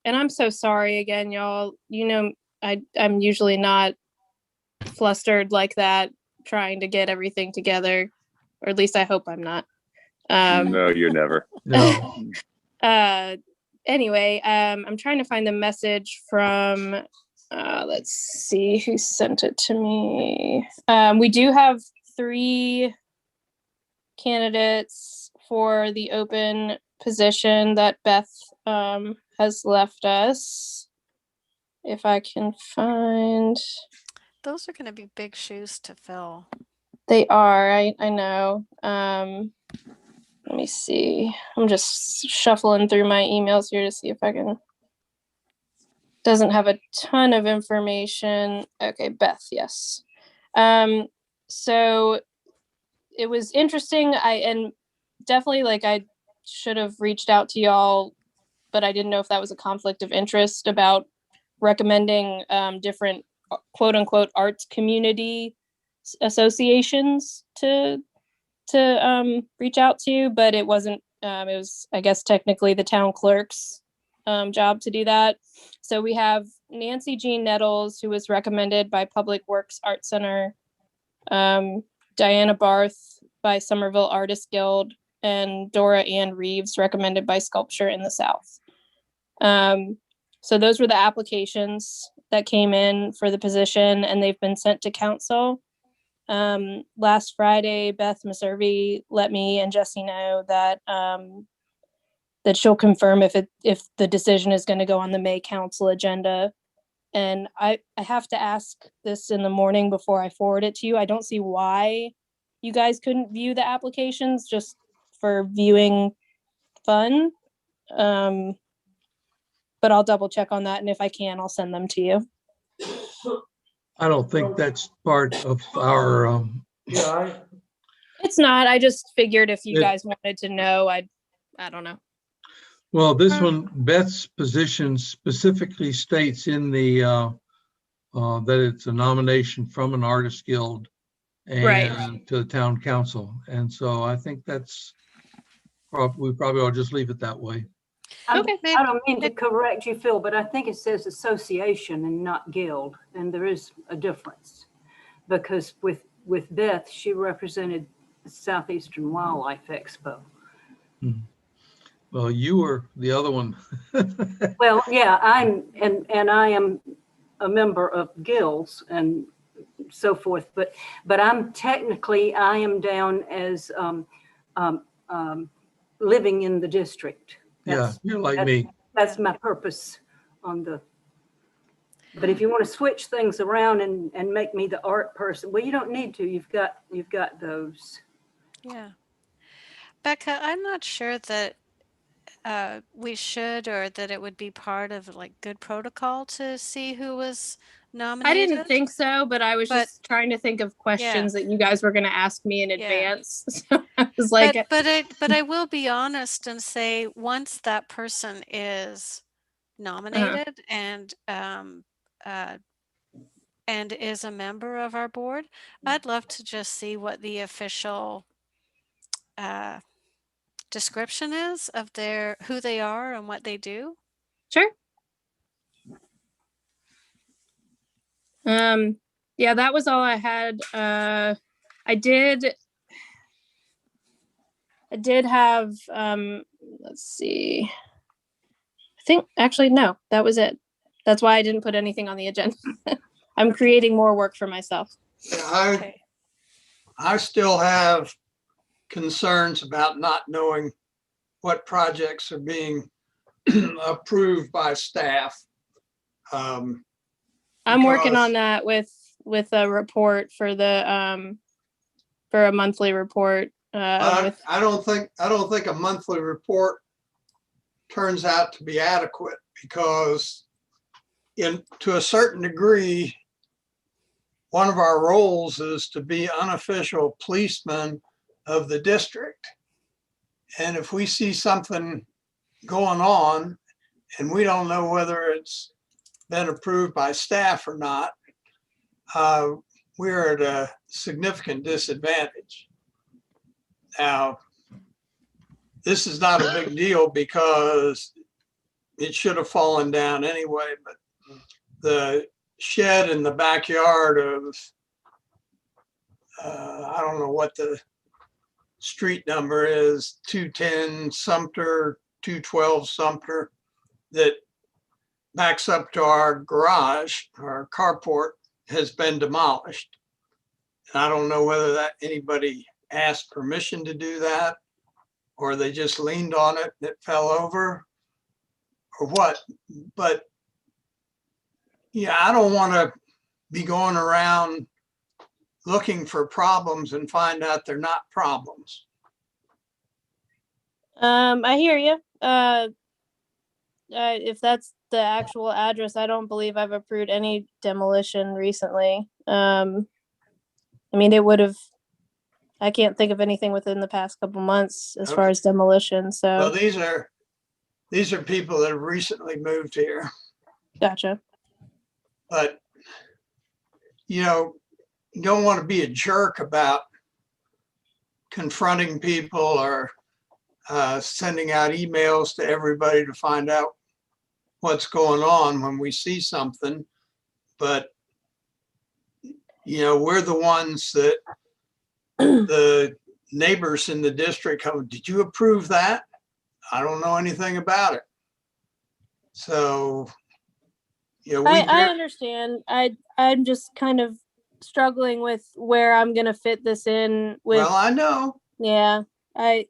[SPEAKER 7] and I'm so sorry again, y'all. You know, I'm usually not flustered like that, trying to get everything together, or at least I hope I'm not.
[SPEAKER 6] No, you're never.
[SPEAKER 2] No.
[SPEAKER 7] Anyway, I'm trying to find the message from. Let's see who sent it to me. We do have 3 candidates for the open position that Beth has left us. If I can find.
[SPEAKER 3] Those are going to be big shoes to fill.
[SPEAKER 7] They are, I know. Let me see. I'm just shuffling through my emails here to see if I can. Doesn't have a ton of information. Okay, Beth, yes. So it was interesting. And definitely like I should have reached out to y'all, but I didn't know if that was a conflict of interest about recommending different quote unquote arts community associations to reach out to, but it wasn't. It was, I guess, technically the town clerk's job to do that. So we have Nancy Jean Nettles, who was recommended by Public Works Art Center, Diana Barth by Somerville Artist Guild, and Dora Ann Reeves, recommended by Sculpture in the South. So those were the applications that came in for the position, and they've been sent to council. Last Friday, Beth Meservey let me and Jesse know that that she'll confirm if the decision is going to go on the May council agenda. And I have to ask this in the morning before I forward it to you. I don't see why you guys couldn't view the applications just for viewing fun. But I'll double check on that. And if I can, I'll send them to you.
[SPEAKER 2] I don't think that's part of our.
[SPEAKER 9] Yeah,
[SPEAKER 7] It's not. I just figured if you guys wanted to know, I don't know.
[SPEAKER 2] Well, this one, Beth's position specifically states in the that it's a nomination from an artist guild and
[SPEAKER 7] right
[SPEAKER 2] to the town council. And so I think that's we probably ought to just leave it that way.
[SPEAKER 5] Okay. I don't mean to correct you, Phil, but I think it says association and not guild. And there is a difference because with Beth, she represented the Southeastern Wildlife Expo.
[SPEAKER 2] Hmm. Well, you were the other one.
[SPEAKER 5] Well, yeah, I am a member of guilds and so forth, but I'm technically, I am down as living in the district.
[SPEAKER 2] Yeah, you're like me.
[SPEAKER 5] That's my purpose on the, but if you want to switch things around and make me the art person, well, you don't need to. You've got those.
[SPEAKER 3] Yeah. Becca, I'm not sure that we should, or that it would be part of like good protocol to see who was
[SPEAKER 7] I
[SPEAKER 3] nominated.
[SPEAKER 7] didn't think so, but I was just trying to think of questions that you guys were going to ask me in advance. So I was like,
[SPEAKER 3] but I will be honest and say once that person is nominated and is a member of our board, I'd love to just see what the official description is of who they are and what they do?
[SPEAKER 7] Sure. Yeah, that was all I had. I did have, let's see. I think actually, no, that was it. That's why I didn't put anything on the agenda. I'm creating more work for myself.
[SPEAKER 1] Yeah, I still have concerns about not knowing what projects are being approved by staff.
[SPEAKER 7] I'm working
[SPEAKER 1] because-
[SPEAKER 7] on that with a report for the for a monthly report.
[SPEAKER 1] I don't think a monthly report turns out to be adequate, because to a certain degree, one of our roles is to be unofficial policemen of the district. And if we see something going on and we don't know whether it's been approved by staff or not, we're at a significant disadvantage. Now, this is not a big deal because it should have fallen down anyway, but the shed in the backyard of, I don't know what the street number is, 210 Sumter, 212 Sumter, that backs up to our garage, our carport, has been demolished. And I don't know whether that anybody asked permission to do that, or they just leaned on it and it fell over, or what. But yeah, I don't want to be going around looking for problems and find out they're not problems.
[SPEAKER 7] I hear you. If that's the actual address, I don't believe I've approved any demolition recently. I mean, it would have, I can't think of anything within the past couple months as far
[SPEAKER 1] Okay.
[SPEAKER 7] as demolition. So
[SPEAKER 1] Well, these are people that have recently moved here,
[SPEAKER 7] gotcha.
[SPEAKER 1] but you don't want to be a jerk about confronting people or sending out emails to everybody to find out what's going on when we see something. But we're the ones that the neighbors in the district come, did you approve that? I don't know anything about it. So,
[SPEAKER 7] I understand. I'm just kind of struggling with where I'm gonna fit this in with.
[SPEAKER 1] Well, I know.
[SPEAKER 7] Yeah, I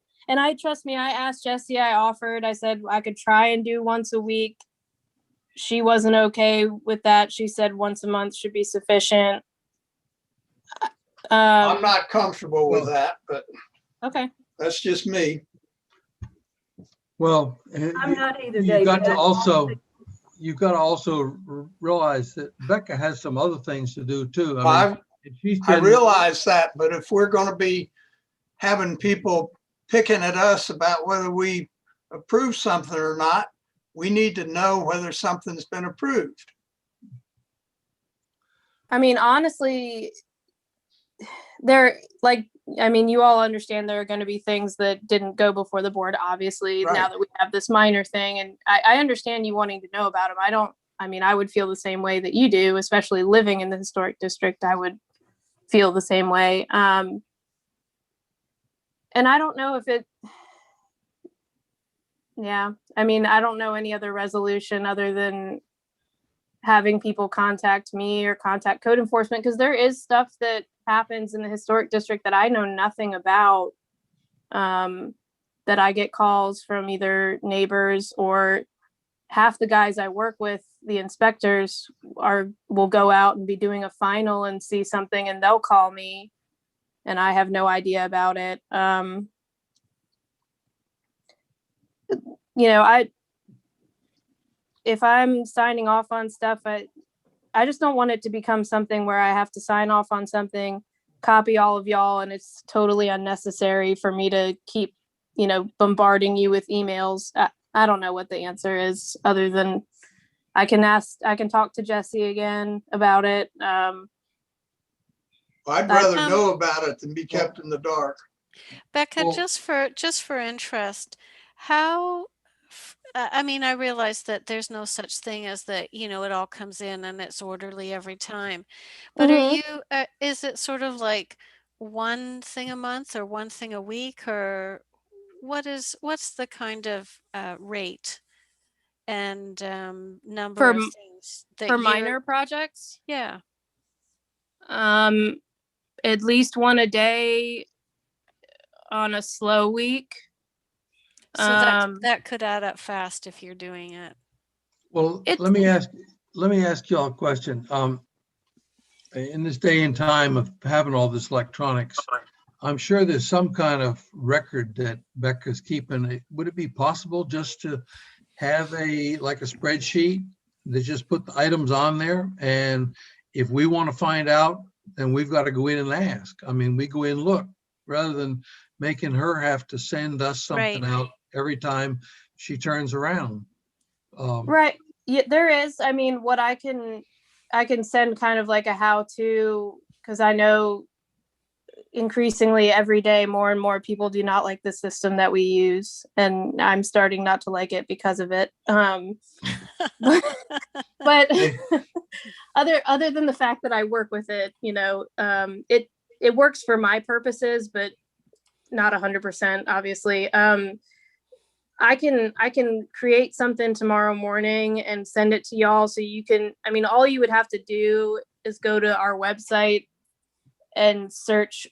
[SPEAKER 7] trust me. I asked Jessie. I offered. I said I could try and do once a week. She wasn't okay with that. She said once a month should be sufficient.
[SPEAKER 1] I'm not comfortable with that, but
[SPEAKER 7] okay.
[SPEAKER 1] That's just me.
[SPEAKER 2] Well,
[SPEAKER 5] I'm not either,
[SPEAKER 2] you've
[SPEAKER 5] David.
[SPEAKER 2] got to also realize that Becca has some other things to do too.
[SPEAKER 1] I realize that, but if we're going to be having people picking at us about whether we approve something or not, we need to know whether something's been approved.
[SPEAKER 7] I mean, honestly, you all understand there are going to be things that didn't go before the board, obviously,
[SPEAKER 1] Right.
[SPEAKER 7] now that we have this minor thing. And I understand you wanting to know about them. I would feel the same way that you do, especially living in the historic district. I would feel the same way. And I don't know if I don't know any other resolution other than having people contact me or contact code enforcement, because there is stuff that happens in the historic district that I know nothing about, that I get calls from either neighbors or half the guys I work with, the inspectors will go out and be doing a final and see something and they'll call me and I have no idea about it. If I'm signing off on stuff, I just don't want it to become something where I have to sign off on something, copy all of y'all, and it's totally unnecessary for me to keep, bombarding you with emails. I don't know what the answer is other than I can talk to Jessie again about it.
[SPEAKER 1] I'd rather know about it than be kept in the dark.
[SPEAKER 3] Becca,
[SPEAKER 2] Well-
[SPEAKER 3] just for interest, how, I mean, I realize that there's no such thing as that, you know, it all comes in and it's orderly every time. But are you, is it sort of like one thing a month or one thing a week, or what's the kind of rate and number
[SPEAKER 7] For
[SPEAKER 3] of
[SPEAKER 7] m-
[SPEAKER 3] things that
[SPEAKER 7] for
[SPEAKER 3] you're,
[SPEAKER 7] minor projects,
[SPEAKER 3] yeah.
[SPEAKER 7] at least one a day on a slow week.
[SPEAKER 3] So that could add up fast if you're doing it.
[SPEAKER 2] Well,
[SPEAKER 7] It's-
[SPEAKER 2] let me ask y'all a question. In this day and time of having all this electronics, I'm sure there's some kind of record that Becca's keeping. Would it be possible just to have like a spreadsheet that just put the items on there? And if we want to find out, then we've got to go in and ask. I mean, we go in and look, rather than making her have to send us something
[SPEAKER 3] Right.
[SPEAKER 2] out every time she turns around.
[SPEAKER 7] Right. Yeah, there is. I mean, what I can send kind of like a how-to, because I know increasingly every day more and more people do not like the system that we use, and I'm starting not to like it because of it. But other than the fact that I work with it, you know, it works for my purposes, but not 100%, obviously. I can create something tomorrow morning and send it to y'all, so you can, I mean, all you would have to do is go to our website and search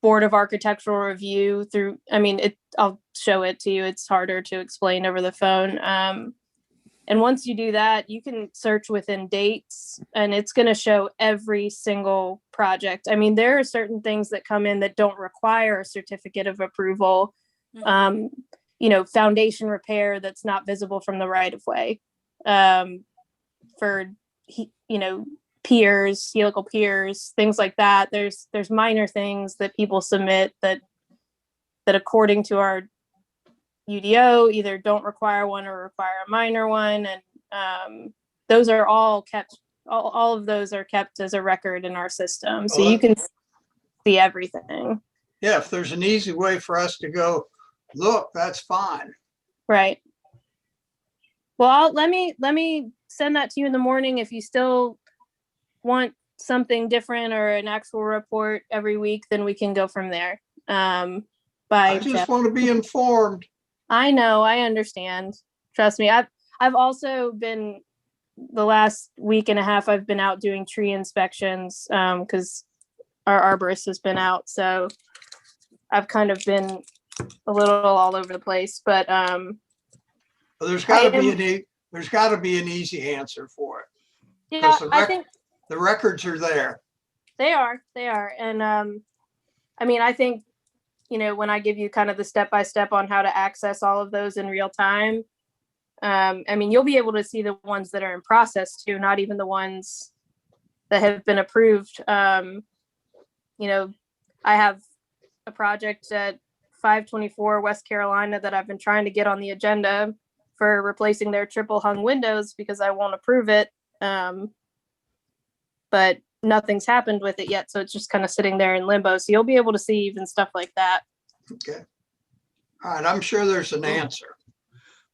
[SPEAKER 7] Board of Architectural Review through, I mean, I'll show it to you. It's harder to explain over the phone. And once you do that, you can search within dates, and it's going to show every single project. I mean, there are certain things that come in that don't require a certificate of approval. You know, foundation repair that's not visible from the right of way. For, you know, piers, helical piers, things like that. There's minor things that people submit that according to our UDO either don't require one or require a minor one, and those are all kept. All of those are kept as a record in our system, so you can see everything.
[SPEAKER 1] Yeah, if there's an easy way for us to go, look, that's fine.
[SPEAKER 7] Right. Well, let me send that to you in the morning. If you still want something different or an actual report every week, then we can go from there.
[SPEAKER 1] I just want to be informed.
[SPEAKER 7] I know, I understand. Trust me. I've also been, the last week and a half, I've been out doing tree inspections because our arborist has been out. So I've kind of been a little all over the place, but
[SPEAKER 1] there's got to be an easy answer for it.
[SPEAKER 7] Yeah, I think
[SPEAKER 1] the records are there.
[SPEAKER 7] They are. And I mean, I think, you know, when I give you kind of the step-by-step on how to access all of those in real time, I mean, you'll be able to see the ones that are in process too, not even the ones that have been approved. You know, I have a project at 524 West Carolina that I've been trying to get on the agenda for replacing their triple hung windows because I won't approve it. But nothing's happened with it yet. So it's just kind of sitting there in limbo. So you'll be able to see even stuff like that.
[SPEAKER 1] Okay. All right. I'm sure there's an answer.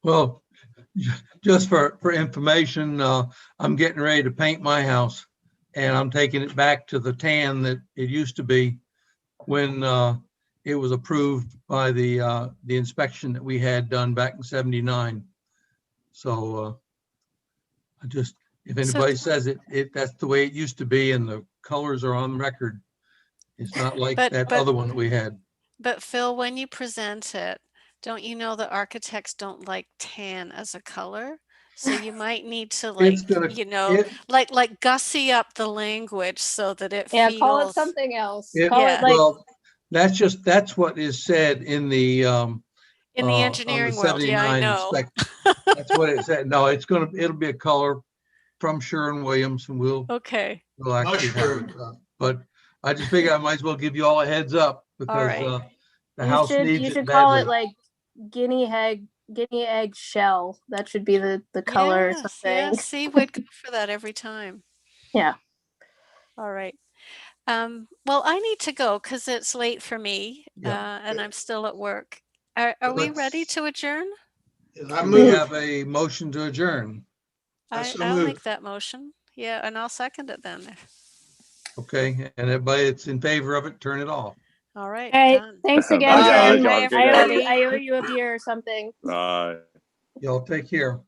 [SPEAKER 2] Well, just for information, I'm getting ready to paint my house, and I'm taking it back to the tan that it used to be when it was approved by the inspection that we had done back in '79. So if anybody says that's the way it used to be and the colors are on record, it's not like that other one that we had.
[SPEAKER 3] But Phil, when you present it, don't you know that architects don't like tan as a color? So you might need to like gussy up the language so that it feels.
[SPEAKER 7] Call it something else.
[SPEAKER 2] Well, that's what is said in the
[SPEAKER 3] engineering world. Yeah, I know.
[SPEAKER 2] That's what it said. No, it'll be a color from Sherwin-Williams, and we'll actually have it. But I just figured I might as well give you all a heads up because the house needs it.
[SPEAKER 7] You should call it like guinea egg shell. That should be the color or something.
[SPEAKER 3] Yes, see, we'd go for that every time.
[SPEAKER 7] Yeah.
[SPEAKER 3] All right. Well, I need to go because it's late for me,
[SPEAKER 2] Yeah.
[SPEAKER 3] and I'm still at work. Are we ready to adjourn?
[SPEAKER 1] I
[SPEAKER 2] We
[SPEAKER 1] move.
[SPEAKER 2] have a motion to adjourn.
[SPEAKER 3] I'll make that motion. Yeah, and I'll second it then.
[SPEAKER 2] Okay, and everybody that's in favor of it, turn it off.
[SPEAKER 3] All right,
[SPEAKER 7] All right.
[SPEAKER 3] done.
[SPEAKER 7] Thanks again,
[SPEAKER 6] Bye, guys.
[SPEAKER 7] Jen.
[SPEAKER 6] Y'all have a good day.
[SPEAKER 7] I owe you a beer or something.
[SPEAKER 6] Bye.
[SPEAKER 2] Y'all take care.